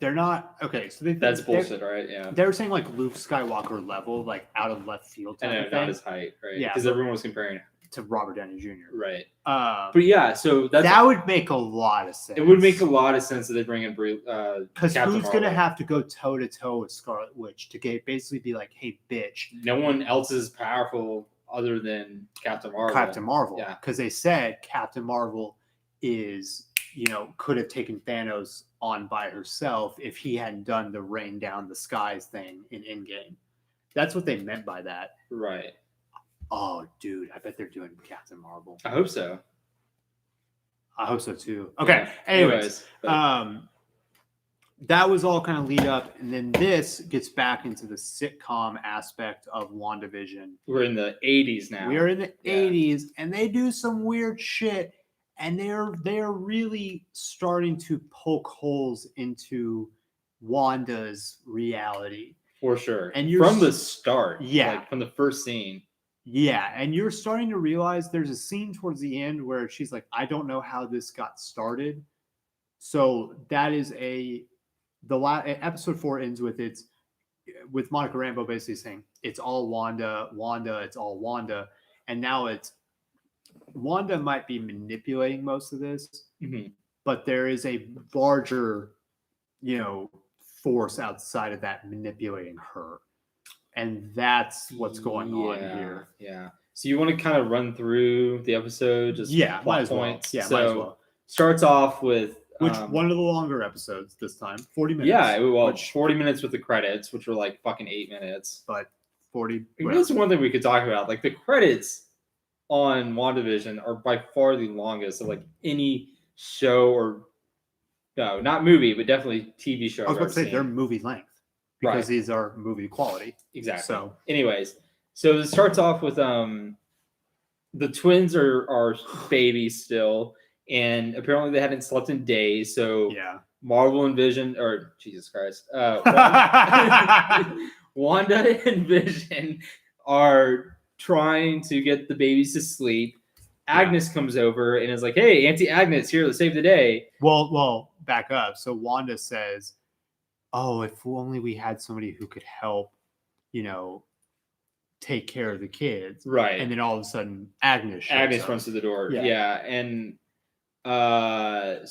They're not okay. So that's bullshit, right? Yeah. They were saying like Luke Skywalker level, like out of left field. I know, not his height, right? Yeah, because everyone was comparing to Robert Downey Jr. Right. But yeah, so that would make a lot of sense. It would make a lot of sense that they bring in Brie. Because who's going to have to go toe to toe with Scarlet Witch to basically be like, hey, bitch. No one else is powerful other than Captain Marvel. Captain Marvel. Yeah. Because they said Captain Marvel is, could have taken Thanos on by herself if he hadn't done the rain down the skies thing in Endgame. That's what they meant by that. Right. Oh, dude, I bet they're doing Captain Marvel. I hope so. I hope so too. Okay. Yeah. Anyways, that was all kind of lead up, and then this gets back into the sitcom aspect of WandaVision. We're in the 80s now. We are in the 80s, and they do some weird shit, and they're really starting to poke holes into Wanda's reality. For sure. And from the start. Yeah. Like from the first scene. Yeah, and you're starting to realize there's a scene towards the end where she's like, I don't know how this got started. So that is episode 4 ends with with Monica Rambeau basically saying it's all Wanda, it's all Wanda. And now it's Wanda might be manipulating most of this, but there is a larger, force outside of that manipulating her. And that's what's going on here. Yeah. So you want to kind of run through the episode? Just plot points. Yeah, so might as well. Starts off with one of the longer episodes this time, 40 minutes. Yeah, 40 minutes with the credits, which were like fucking 8 minutes. But 40. That's one thing we could talk about. Like the credits on WandaVision are by far the longest of like any show or no, not movie, but definitely TV show. I was about to say they're movie length. Because these are movie quality. Exactly. So anyways, so it starts off with the twins are babies still, and apparently they hadn't slept in days. So Marvel and Vision, or Jesus Christ, Wanda and Vision are trying to get the babies to sleep. Agnes comes over and is like, "Hey, Auntie Agnes, here to save the day." Well, back up. So Wanda says, oh, if only we had somebody who could help, take care of the kids. Right. And then all of a sudden, Agnes runs to the door. Yeah. And and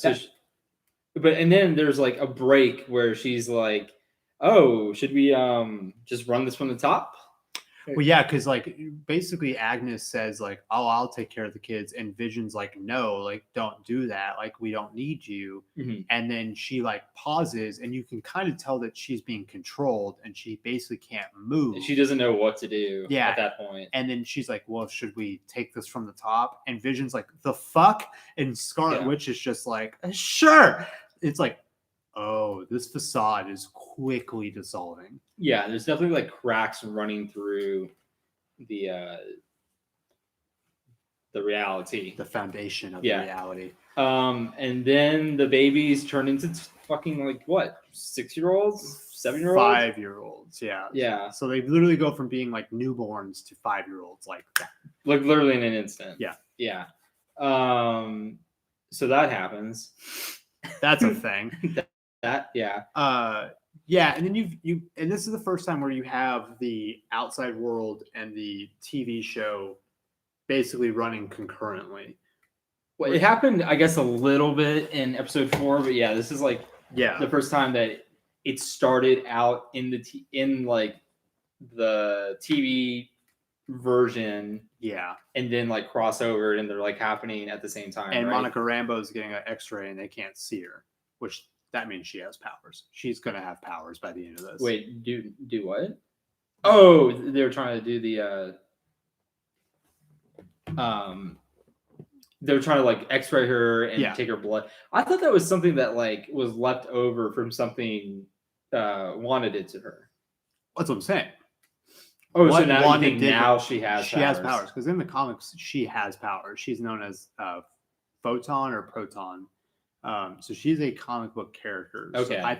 then there's like a break where she's like, oh, should we just run this from the top? Well, yeah, because like basically Agnes says like, "Oh, I'll take care of the kids," and Vision's like, "No, like don't do that. Like we don't need you." Mm-hmm. And then she like pauses, and you can kind of tell that she's being controlled, and she basically can't move. She doesn't know what to do. Yeah. At that point. And then she's like, "Well, should we take this from the top?" And Vision's like, "The fuck?" And Scarlet Witch is just like, "Sure." It's like, oh, this facade is quickly dissolving. Yeah, there's definitely like cracks running through the reality, the foundation of the reality. And then the babies turn into fucking like what, 6-year-olds, 7-year-olds, 5-year-olds. Yeah. So they literally go from being like newborns to 5-year-olds, like that. Like literally in an instant. Yeah. So that happens. That's a thing. Yeah, and then you and this is the first time where you have the outside world and the TV show basically running concurrently. Well, it happened, I guess, a little bit in episode 4, but yeah, this is like the first time that it started out in the TV version. Yeah, and then like crossover, and they're like happening at the same time. And right? Monica Rambeau's getting an X-ray, and they can't see her, which that means she has powers. She's gonna have powers by the end of this. Wait, do what? Oh, they were trying to do the they were trying to like X-ray her and take her blood. I thought that was something that like was left over from something Wanda did to her. That's what I'm saying. Oh, so now you think now she has powers because in the comics she has powers. She's known as Photon or Proton. So she's a comic book character. Okay. So I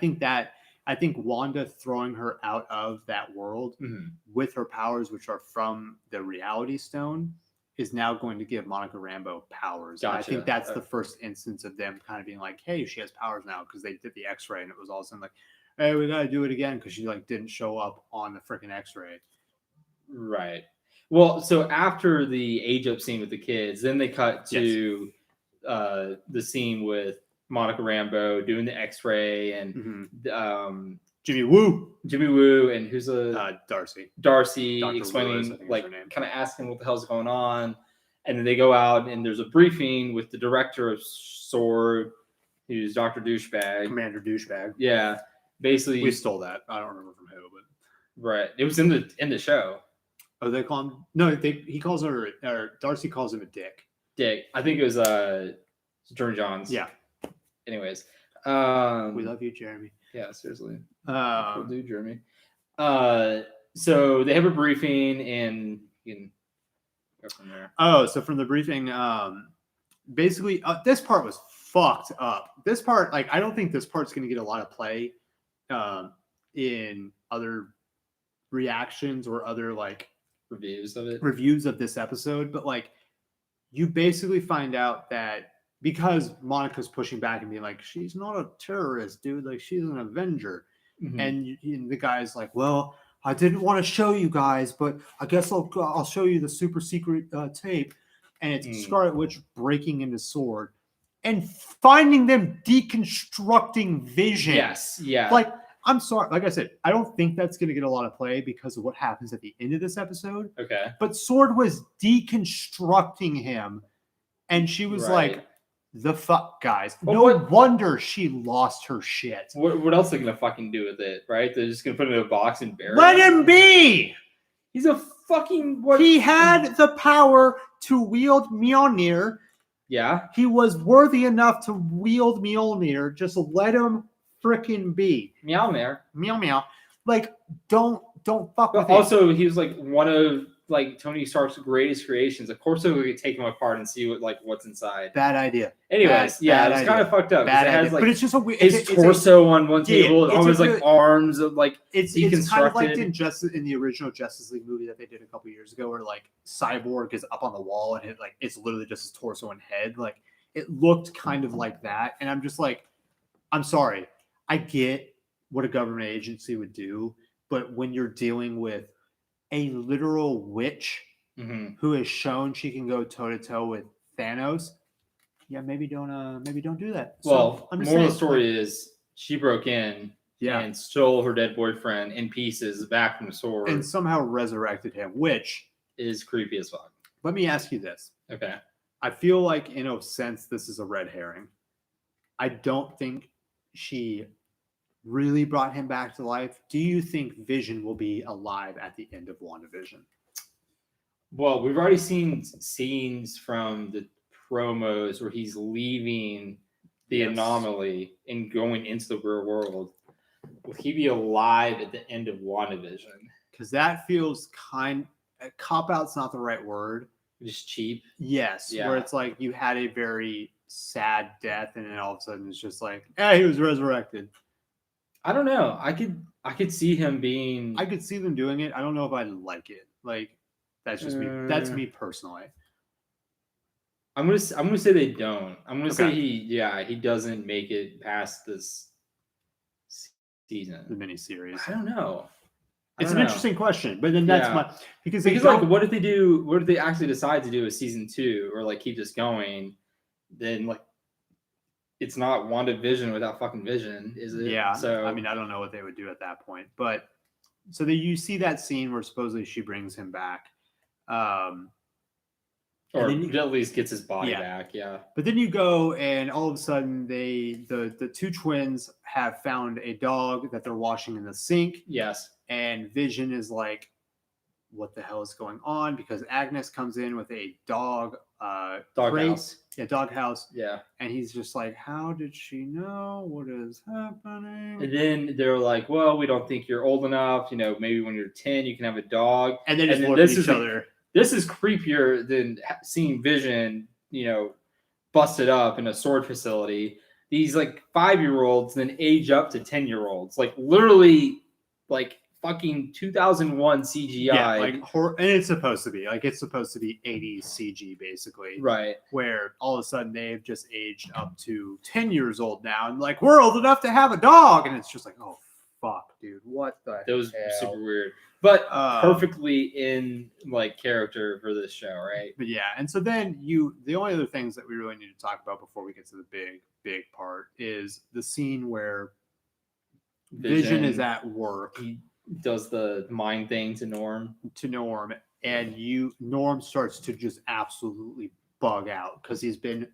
think Wanda throwing her out of that world with her powers, which are from the Reality Stone, is now going to give Monica Rambeau powers. Gotcha. I think that's the first instance of them kind of being like, hey, she has powers now, because they did the X-ray and it was all of a sudden like, hey, we got to do it again because she like didn't show up on the freaking X-ray. Right. Well, so after the age up scene with the kids, then they cut to the scene with Monica Rambeau doing the X-ray and Jimmy Woo, and who's Darcy Dr. explaining, Lewis, like kind of asking what the hell's going on, and then they go out and there's a briefing with the director of SWORD, who's Dr. Douchebag, Commander Douchebag. Yeah, basically we stole that. I don't remember from who, but right, it was in the show. Oh, they call him? No, he calls her, or Darcy calls him a dick. I think it was Jeremy Johns. Yeah. Anyways, we love you, Jeremy. Yeah, seriously. Cool dude, Jeremy. So they have a briefing, and you can go from there. Oh, so from the briefing, basically, this part was fucked up. This part, like, I don't think this part's going to get a lot of play in other reactions or other like reviews of this episode, but like, you basically find out that because Monica's pushing back and being like, she's not a terrorist, dude, like she's an Avenger. And the guy's like, well, I didn't want to show you guys, but I guess I'll show you the super secret tape. And it's Scarlet Witch breaking into SWORD and finding them deconstructing Vision. Yes, yeah. Like, I'm sorry, like I said, I don't think that's going to get a lot of play because of what happens at the end of this episode. Okay. But SWORD was deconstructing him, and she was like, the fuck, guys. Well, no wonder she lost her shit. What else are they gonna fucking do with it, right? They're just gonna put it in a box and bury it. Let him be! He's a fucking... He had the power to wield Mjolnir. Yeah. He was worthy enough to wield Mjolnir. Just let him freaking be. Mjolnir. Meow meow. Like, don't fuck with also, he was like one of like Tony Stark's greatest creations. Of course, we could take him apart and see what's inside. Bad idea. Anyways, it's kind of fucked up. Bad it has, idea. But it's just a weird. His torso on one table, almost like arms of like it's kind of like in the original Justice League movie that they did a couple years ago, where like Cyborg is up on the wall and it's literally just his torso and head. Like, it looked kind of like that, and I'm just like, I'm sorry, I get what a government agency would do, but when you're dealing with a literal witch who has shown she can go toe to toe with Thanos, maybe don't do that. Well, the moral of the story is she broke in and stole her dead boyfriend in pieces back from the sword. And somehow resurrected him, which is creepy as fuck. Let me ask you this. Okay. I feel like, in a sense, this is a red herring. I don't think she really brought him back to life. Do you think Vision will be alive at the end of WandaVision? Well, we've already seen scenes from the promos where he's leaving the anomaly and going into the real world. Will he be alive at the end of WandaVision? Because that feels cop-out's not the right word. Just cheap? Yes. Yeah. Where it's like you had a very sad death and then all of a sudden it's just like, he was resurrected. I don't know. I could see him being... I could see them doing it. I don't know if I like it. Like, that's just me. That's me personally. I'm gonna say they don't. I'm gonna say he doesn't make it past this season. The miniseries. I don't know. It's an interesting question, but then that's my because like, what if they actually decide to do a season 2 or like keep this going? Then like, it's not WandaVision without fucking Vision, is it? Yeah. So I mean, I don't know what they would do at that point, but so that you see that scene where supposedly she brings him back, or at least gets his body back. Yeah. But then you go and all of a sudden the two twins have found a dog that they're washing in the sink. Yes. And Vision is like, what the hell is going on? Because Agnes comes in with a dog house. Yeah, dog house. Yeah. And he's just like, how did she know? What is happening? And then they're like, well, we don't think you're old enough. You know, maybe when you're 10, you can have a dog. And then look at each other. This is creepier than seeing Vision, busted up in a sword facility. These like 5-year-olds then age up to 10-year-olds. Like literally like fucking 2001 CGI. Yeah, like horror, and it's supposed to be 80s CG basically. Right. Where all of a sudden they've just aged up to 10 years old now and like, we're old enough to have a dog. And it's just like, oh fuck, dude. What the That was super weird. But perfectly in like character for this show, right? But yeah, and so then the only other things that we really need to talk about before we get to the big part is the scene where Vision is at work. He does the mind thing to Norm. And Norm starts to just absolutely bug out because he's been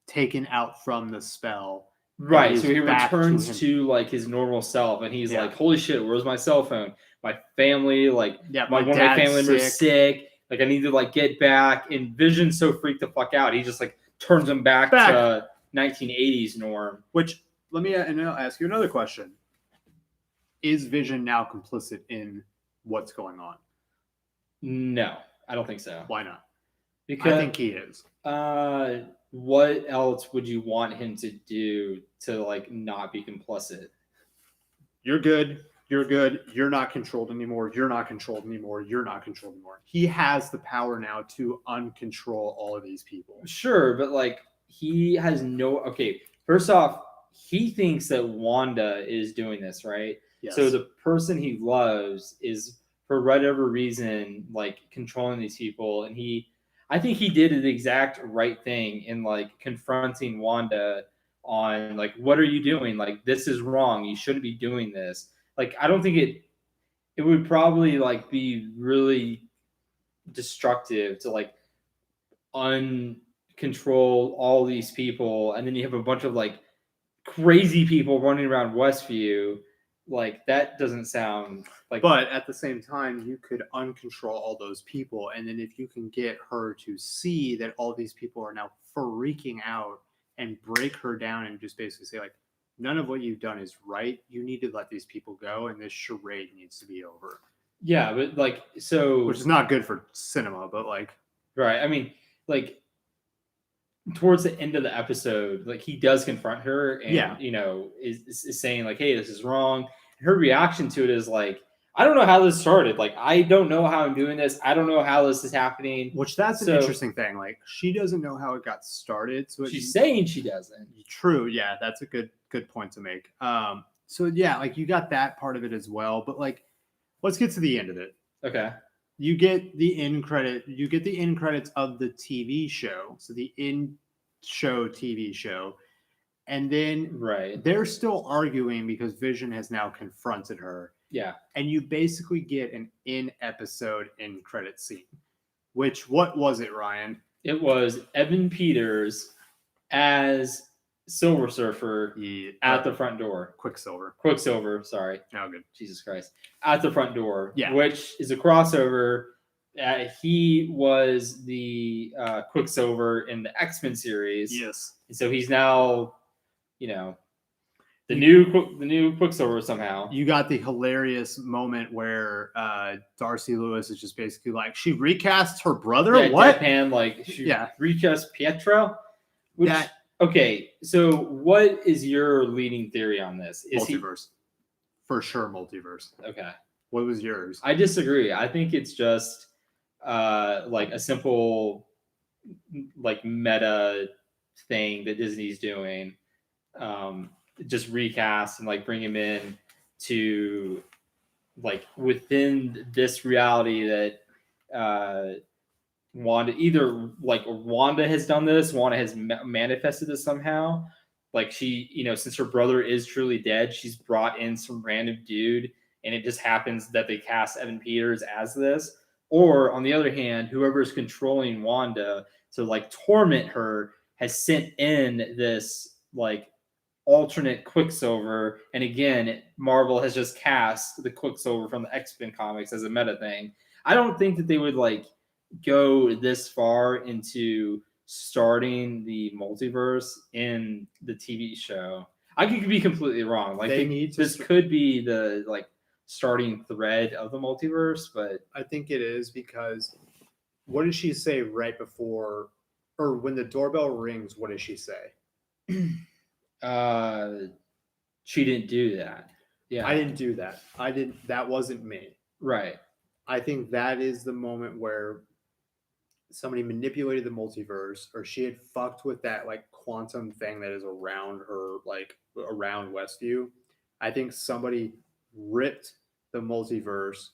taken out from the spell. Right, so he returns to like his normal self, and he's like, "Holy shit, where's my cell phone? My family, like, one of my family members is sick. Like, I need to like get back." And Vision's so freaked the fuck out, he just like turns him back to 1980s Norm. Which and I'll ask you another question: is Vision now complicit in what's going on? No, I don't think so. Why not? Because I think he is. What else would you want him to do to like not be complicit? You're good. You're not controlled anymore. You're not controlled anymore. You're not controlled anymore. He has the power now to uncontrol all of these people. Sure, but like he has first off, he thinks that Wanda is doing this, right? Yes. So the person he loves is for whatever reason like controlling these people, and I think he did the exact right thing in like confronting Wanda on like, what are you doing? Like, this is wrong. You shouldn't be doing this. Like, I don't think it would probably like be really destructive to like uncontrol all these people. And then you have a bunch of like crazy people running around Westview. Like, that doesn't sound like... But at the same time, you could uncontrol all those people. And then if you can get her to see that all these people are now freaking out and break her down and just basically say, like, none of what you've done is right. You need to let these people go. And this charade needs to be over. Yeah, but like, so... Which is not good for cinema, but like... Right. I mean, like, towards the end of the episode, like, he does confront her and, is saying, like, hey, this is wrong. Her reaction to it is like, I don't know how this started. Like, I don't know how I'm doing this. I don't know how this is happening. Which that's an interesting thing. Like, she doesn't know how it got started. So she's saying she doesn't. True. Yeah, that's a good point to make. So yeah, like you got that part of it as well. But like, let's get to the end of it. Okay. You get the end credits of the TV show. So the in-show TV show. And then they're still arguing because Vision has now confronted her. Yeah. And you basically get an in-episode end-credit scene. Which, what was it, Ryan? It was Evan Peters as Silver Surfer at the front door. Quicksilver, sorry. Oh, good. Jesus Christ. At the front door, yeah. Which is a crossover. He was the Quicksilver in the X-Men series. Yes. And so he's now, the new Quicksilver somehow. You got the hilarious moment where Darcy Lewis is just basically like, she recast her brother? Yeah, what? Deadpan, she recast Pietro? Okay, so what is your leading theory on this? Multiverse. For sure, multiverse. Okay. What was yours? I disagree. I think it's just a simple meta thing that Disney's doing. Just recast and bring him in to within this reality that Wanda has done this. Wanda has manifested this somehow. She, since her brother is truly dead, she's brought in some random dude, and it just happens that they cast Evan Peters as this. Or on the other hand, whoever is controlling Wanda to torment her has sent in this alternate Quicksilver, and again, Marvel has just cast the Quicksilver from the X-Men comics as a meta thing. I don't think that they would go this far into starting the multiverse in the TV show. I could be completely wrong. This could be the starting thread of the multiverse, but I think it is because what did she say right before, or when the doorbell rings? What does she say? She didn't do that. Yeah, I didn't do that. That wasn't me. Right. I think that is the moment where somebody manipulated the multiverse, or she had fucked with that quantum thing that is around her, around Westview. I think somebody ripped the multiverse.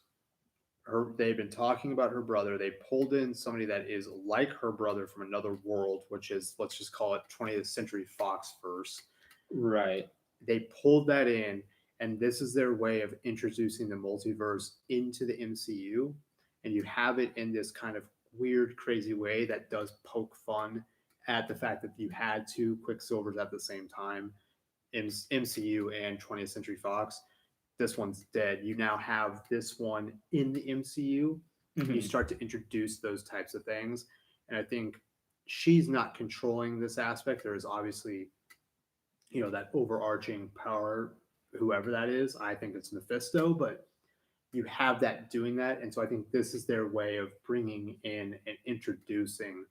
They've been talking about her brother. They pulled in somebody that is like her brother from another world, which is, let's just call it 20th Century Fox verse. Right. They pulled that in, and this is their way of introducing the multiverse into the MCU. And you have it in this kind of weird, crazy way that does poke fun at the fact that you had two Quicksilvers at the same time, MCU and 20th Century Fox. This one's dead. You now have this one in the MCU. Mm-hmm. You start to introduce those types of things. And I think she's not controlling this aspect. There is obviously, that overarching power, whoever that is. I think it's Mephisto, but you have that doing that. And so I think this is their way of bringing in and introducing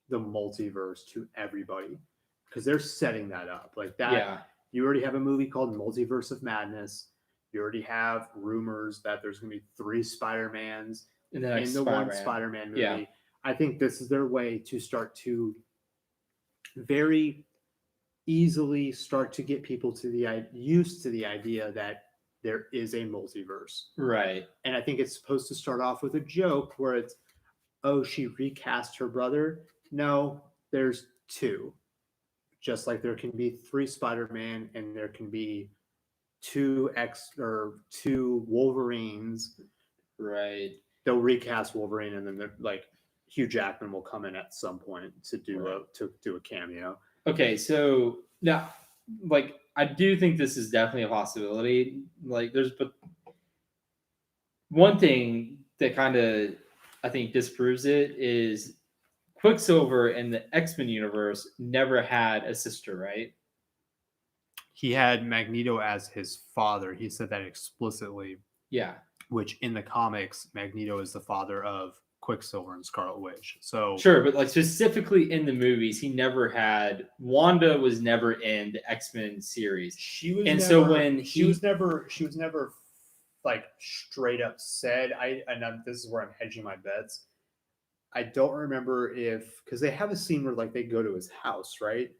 the multiverse to everybody, because they're setting that up like that. Yeah. You already have a movie called Multiverse of Madness. You already have rumors that there's going to be 3 Spider-Mans in the one Spider-Man movie. Yeah. I think this is their way to start to very easily start to get people to used to the idea that there is a multiverse. Right. And I think it's supposed to start off with a joke where it's, oh, she recast her brother. No, there's 2. Just like there can be 3 Spider-Man and there can be 2 Wolverines. Right. They'll recast Wolverine, and then Hugh Jackman will come in at some point to do a cameo. Okay, so now, I do think this is definitely a possibility. But one thing that kind of I think disproves it is Quicksilver in the X-Men universe never had a sister, right? He had Magneto as his father. He said that explicitly. Yeah. Which in the comics, Magneto is the father of Quicksilver and Scarlet Witch. So sure, but specifically in the movies, he never had. Wanda was never in the X-Men series. She was never straight up said. This is where I'm hedging my bets. I don't remember because they have a scene where they go to his house, right?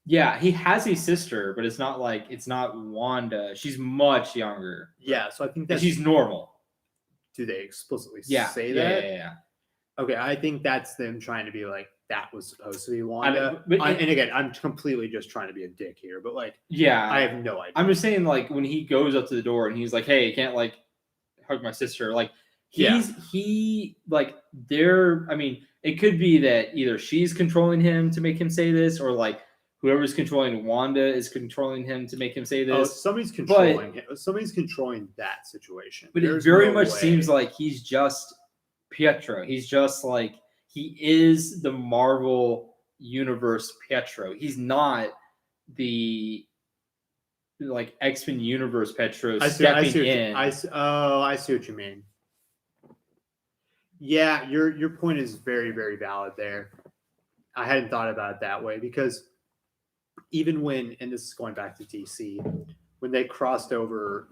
Yeah, he has a sister, but it's not Wanda. She's much younger. Yeah, so I think that she's normal. Do they explicitly say that? Yeah. Okay, I think that's them trying to be that was supposed to be Wanda. And again, I'm completely just trying to be a dick here, but like, I have no idea. I'm just saying, like, when he goes up to the door and he's like, "Hey, I can't like hug my sister," like he like there. I mean, it could be that either she's controlling him to make him say this, or like whoever's controlling Wanda is controlling him to make him say this. Oh, somebody's controlling him. Somebody's controlling that situation. But it very much seems like he's just Pietro. He's just like, he is the Marvel Universe Pietro. He's not the like X-Men Universe Pietro stepping in. I see what you mean. Yeah, your point is very, very valid there. I hadn't thought about it that way, because even when, and this is going back to DC, when they crossed over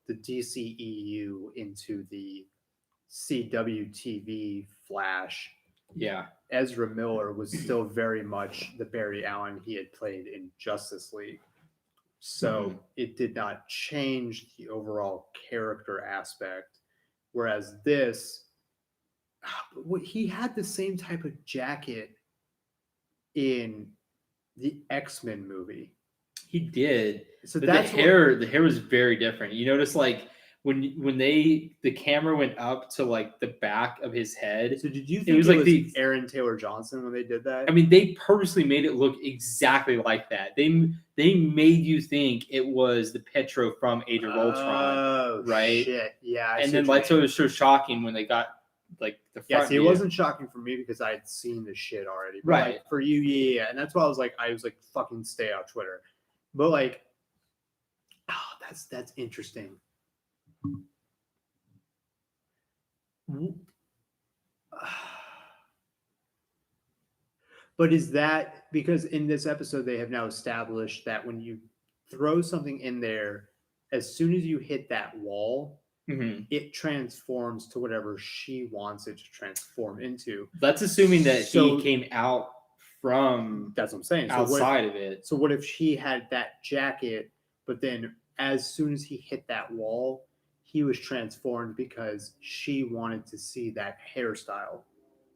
the DCEU into the CWTV Flash, Ezra Miller was still very much the Barry Allen he had played in Justice League. So it did not change the overall character aspect. Whereas this, he had the same type of jacket in the X-Men movie. He did. So that's the hair was very different. You notice, like, when the camera went up to like the back of his head. So did you think it was like the Aaron Taylor Johnson when they did that? I mean, they purposely made it look exactly like that. They made you think it was the Pietro from Age of Ultron, right? Shit. Yeah. And then like, so it was so shocking when they got like the front. Yeah, see, it wasn't shocking for me because I had seen the shit already. But right. Like, for you, yeah. And that's why I was like, fucking stay off Twitter. But like, that's interesting. But is that because in this episode they have now established that when you throw something in there, as soon as you hit that wall, it transforms to whatever she wants it to transform into. That's assuming that he came out from, that's what I'm saying, outside of it. So what if she had that jacket, but then as soon as he hit that wall, he was transformed because she wanted to see that hairstyle?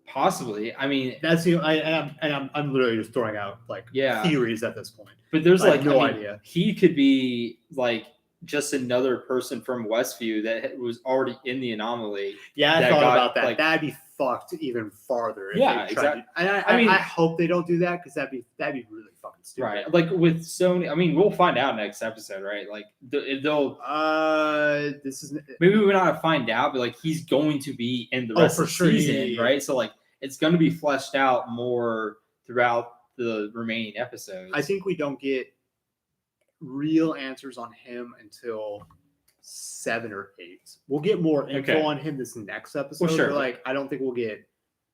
Possibly. I mean, that's I'm literally just throwing out like theories at this point. But there's no idea. He could be like just another person from Westview that was already in the anomaly. Yeah, I thought about that. Like, that'd be fucked even farther. Yeah, exactly. I hope they don't do that, because that'd be really fucking stupid. Right. Like with Sony, I mean, we'll find out next episode, right? Like they'll. This is maybe we're not gonna find out, but like he's going to be in the rest of the season, right? So like it's going to be fleshed out more throughout the remaining episodes. I think we don't get real answers on him until 7 or 8. We'll get more info on him this next episode. Well, sure. But like, I don't think we'll get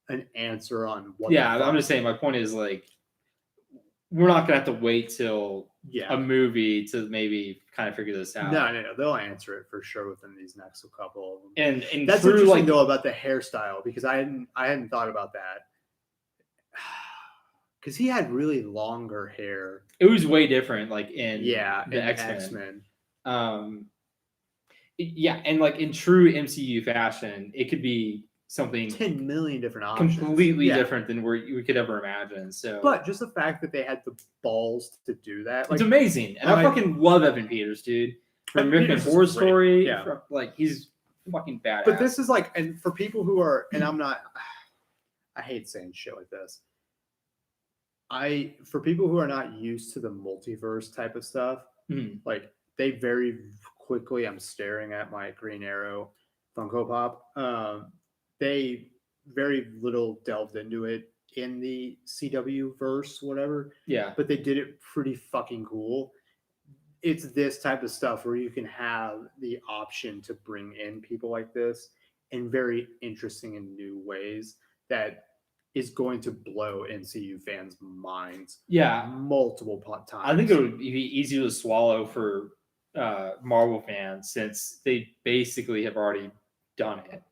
an answer on what. Yeah, I'm just saying. My point is, like, we're not gonna have to wait till a movie to maybe kind of figure this out. No, they'll answer it for sure within these next couple of them. And that's interesting though about the hairstyle, because I hadn't thought about that. Because he had really longer hair. It was way different, like in the X-Men. And like in true MCU fashion, it could be something 10 million different options, completely different than we could ever imagine. So, but just the fact that they had the balls to do that, like, it's amazing. And I fucking love Evan Peters, dude. From American Horror Story, like, he's fucking badass. But this is like, and for people who are, and I hate saying shit like this. For people who are not used to the multiverse type of stuff, like, they very quickly, I'm staring at my Green Arrow Funko Pop. They very little delved into it in the CW verse, whatever. Yeah. But they did it pretty fucking cool. It's this type of stuff where you can have the option to bring in people like this in very interesting and new ways that is going to blow MCU fans' minds. Yeah. Multiple times. I think it would be easy to swallow for Marvel fans, since they basically have already done it,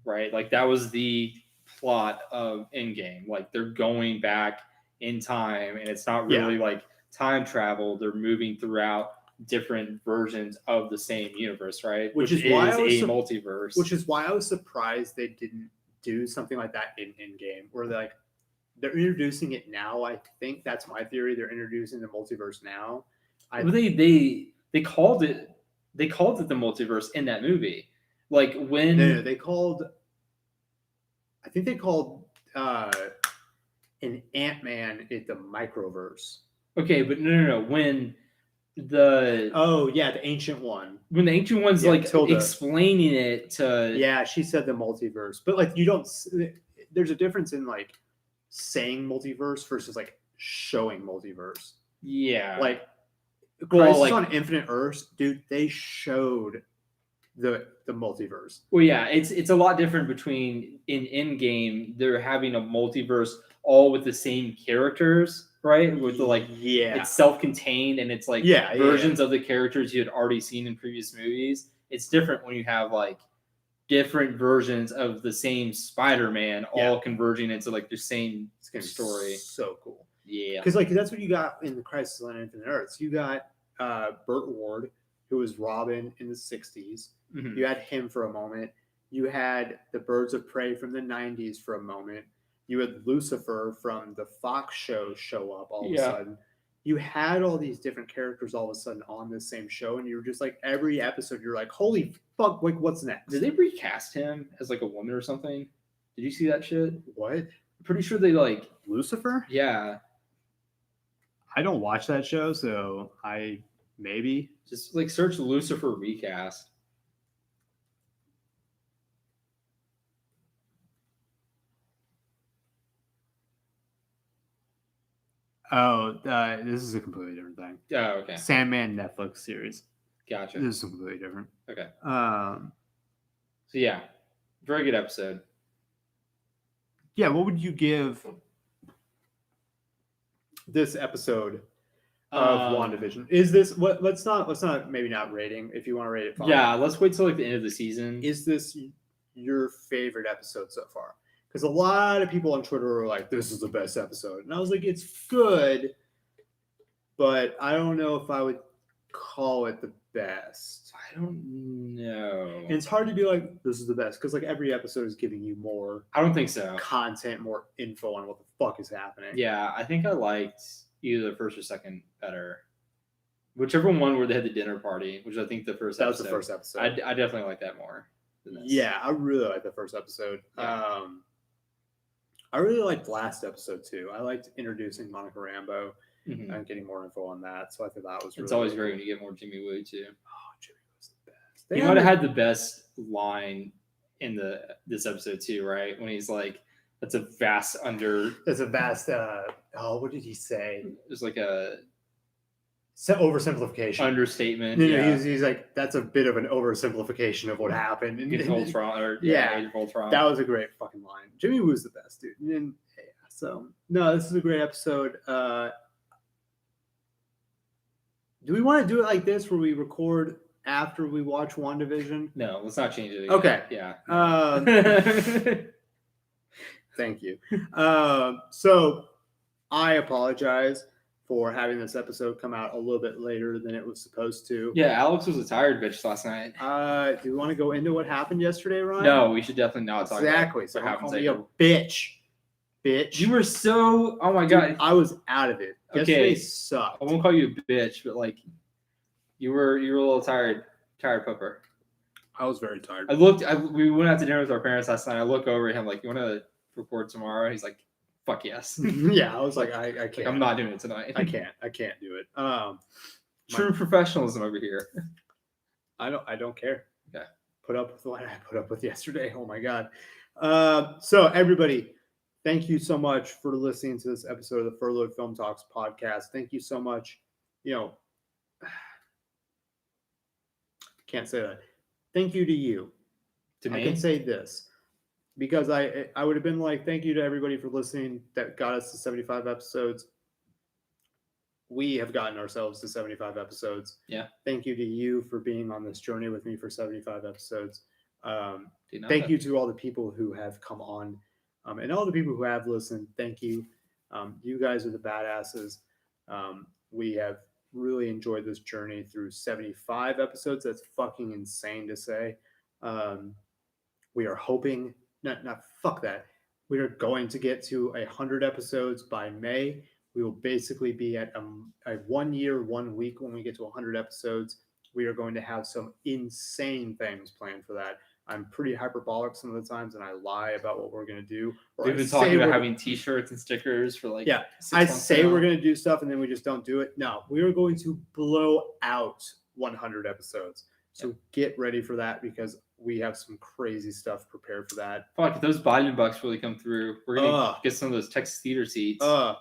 right? Like, that was the plot of Endgame. Like, they're going back in time, and it's not really like time travel. They're moving throughout different versions of the same universe, right? Which is why a multiverse. Which is why I was surprised they didn't do something like that in Endgame, where they're like, they're introducing it now. I think that's my theory. They're introducing the multiverse now. They called it the multiverse in that movie. Like when they called. I think they called an Ant-Man it the microverse. Okay, but no. When the the ancient one. When the ancient one's Tilda. Explaining it to she said the multiverse, but like you don't. There's a difference in like saying multiverse versus like showing multiverse. Yeah, like Crisis on Infinite Earths, dude. They showed the multiverse. Well, yeah, it's a lot different between in Endgame they're having a multiverse all with the same characters, right? With the it's self-contained and it's versions of the characters you had already seen in previous movies. It's different when you have like different versions of the same Spider-Man all converging into like the same story. So cool. Yeah, because that's what you got in the Crisis on Infinite Earths. You got Burt Ward, who was Robin in the 60s. Mm-hmm. You had him for a moment. You had the Birds of Prey from the 90s for a moment. You had Lucifer from the Fox show up all of a sudden. You had all these different characters all of a sudden on the same show, and you were just like, every episode, you're like, holy fuck, like, what's next? Did they recast him as like a woman or something? Did you see that shit? What? I'm pretty sure they like Lucifer? Yeah. I don't watch that show, so I maybe just like search Lucifer recast. Oh, this is a completely different thing. Oh, okay. Sandman Netflix series. Gotcha. This is completely different. Okay. So yeah, very good episode. Yeah, what would you give this episode of WandaVision? Is this what? Let's not maybe not rating. If you want to rate it, fine. Yeah, let's wait till like the end of the season. Is this your favorite episode so far? Because a lot of people on Twitter were like, "This is the best episode," and I was like, "It's good, but I don't know if I would call it the best." I don't know. And it's hard to be like, "This is the best," because like every episode is giving you more. I don't think so. Content, more info on what the fuck is happening. Yeah, I think I liked either the first or second better. Whichever one where they had the dinner party, which I think that was the first episode. I definitely like that more than this. Yeah, I really like the first episode. Yeah. I really liked last episode too. I liked introducing Monica Rambeau mm-hmm. and getting more info on that. So I thought that was It's always great when you get more Jimmy Woo too. Oh, Jimmy was the best. He might have had the best line in this episode too, right? When he's like, what did he say? It's like a oversimplification. Understatement. No, he's like, that's a bit of an oversimplification of what happened. Age of Ultron. That was a great fucking line. Jimmy Woo's the best, dude. And, so, no, this is a great episode. Do we want to do it like this where we record after we watch WandaVision? No, let's not change it again. Okay. Yeah. Thank you. So I apologize for having this episode come out a little bit later than it was supposed to. Yeah, Alex was a tired bitch last night. Do we want to go into what happened yesterday, Ryan? No, we should definitely not talk about what happened. Be a bitch. You were so... Oh my God. I was out of it. Yesterday sucked. I won't call you a bitch, but like you were a little tired pupper. I was very tired. We went out to dinner with our parents last night. I look over at him like, you want to record tomorrow? He's like, fuck yes. Yeah, I was like, I can't. Like, I'm not doing it tonight. I can't do it. True professionalism over here. I don't care. Okay. Put up with what I put up with yesterday. Oh my God. So everybody, thank you so much for listening to this episode of the Furloughed Film Talks podcast. Thank you so much. Can't say that. Thank you to you. To me? I can say this because I would have been like, thank you to everybody for listening that got us to 75 episodes. We have gotten ourselves to 75 episodes. Yeah. Thank you to you for being on this journey with me for 75 episodes. Thank you to all the people who have come on and all the people who have listened. Thank you. You guys are the badasses. We have really enjoyed this journey through 75 episodes. That's fucking insane to say. We are hoping, not fuck that. We are going to get to 100 episodes by May. We will basically be at a 1 year, 1 week when we get to 100 episodes. We are going to have some insane things planned for that. I'm pretty hyperbolic some of the times, and I lie about what we're going to do. We've been talking about having T-shirts and stickers for like 6 I months say now. we're going to do stuff, and then we just don't do it. No, we are going to blow out 100 episodes. So get ready for that because we have some crazy stuff prepared for that. Fuck, if those Biden bucks really come through, we're gonna get some of those Texas theater seats. Not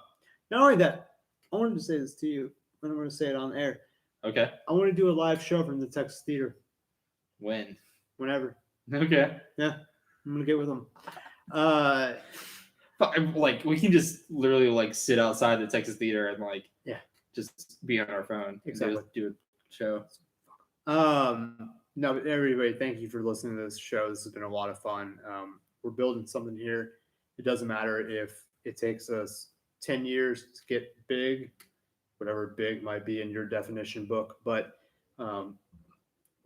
only that, I wanted to say this to you, and I'm going to say it on air. Okay. I want to do a live show from the Texas theater. When? Whenever. Okay. Yeah, I'm going to get with them. Like we can just literally like sit outside the Texas theater and like just be on our phone. Exactly. Do a show. No, but everybody, thank you for listening to this show. This has been a lot of fun. We're building something here. It doesn't matter if it takes us 10 years to get big, whatever big might be in your definition book, but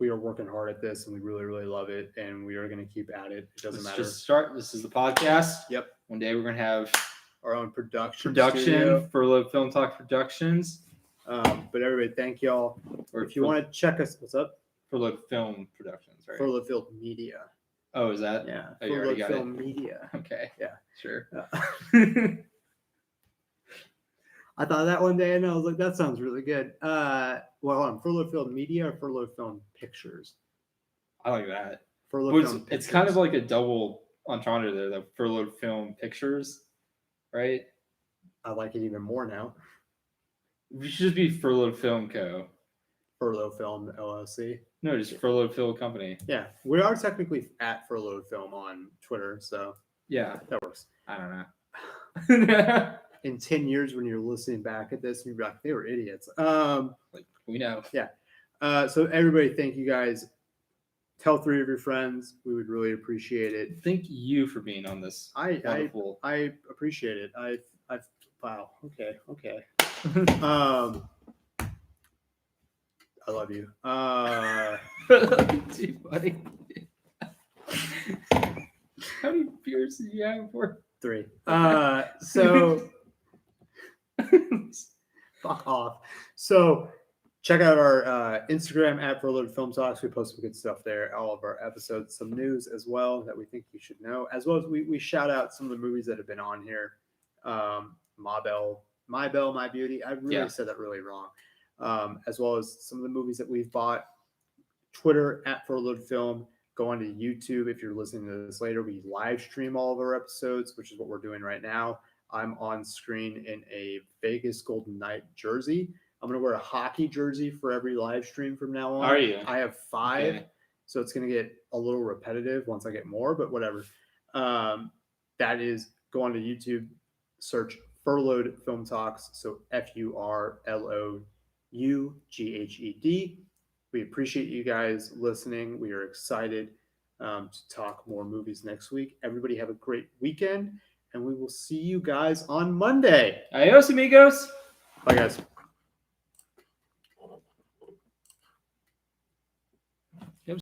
we are working hard at this and we really, really love it. And we are going to keep at it. It doesn't matter. Just start. This is the podcast. Yep. One day we're going to have our own production Furloughed Film Talk Productions. But everybody, thank y'all. Or if you want to check us, what's up? Furloughed Film Productions, right? Furloughed Film Media. Oh, is that? Yeah. Oh, you already got Film Media. Okay. Yeah. Sure. I thought that one day and I was like, that sounds really good. Well, hold on. Furloughed Film Media or Furloughed Film Pictures? I like that. Furloughed Film It's kind of like a double entendre there, the Furloughed Film Pictures, right? I like it even more now. We should just be Furloughed Film Co. Furloughed Film LLC. No, just Furloughed Film Company. Yeah, we are technically at Furloughed Film on Twitter, so yeah, that works. I don't know. In 10 years, when you're listening back at this, you'll be like, they were idiots. Like we know. Yeah. So everybody, thank you guys. Tell 3 of your friends. We would really appreciate it. Thank you for being on this. I appreciate it. Wow. Okay. I love you. Too funny. How many beers did you have for? 3. So fuck off. So check out our Instagram at Furloughed Film Talks. We post some good stuff there. All of our episodes, some news as well that we think you should know, as well as we shout out some of the movies that have been on here. My Belle, My Beauty. I really said that really wrong. As well as some of the movies that we've bought. Twitter at Furloughed Film. Go on to YouTube if you're listening to this later. We live stream all of our episodes, which is what we're doing right now. I'm on screen in a Vegas Golden Knight jersey. I'm going to wear a hockey jersey for every live stream from now on. Are you? I have 5, so it's going to get a little repetitive once I get more, but whatever. That is, go on to YouTube, search Furloughed Film Talks, so FURLOUGHED. We appreciate you guys listening. We are excited to talk more movies next week. Everybody have a great weekend, and we will see you guys on Monday. Adios, amigos. Bye, guys.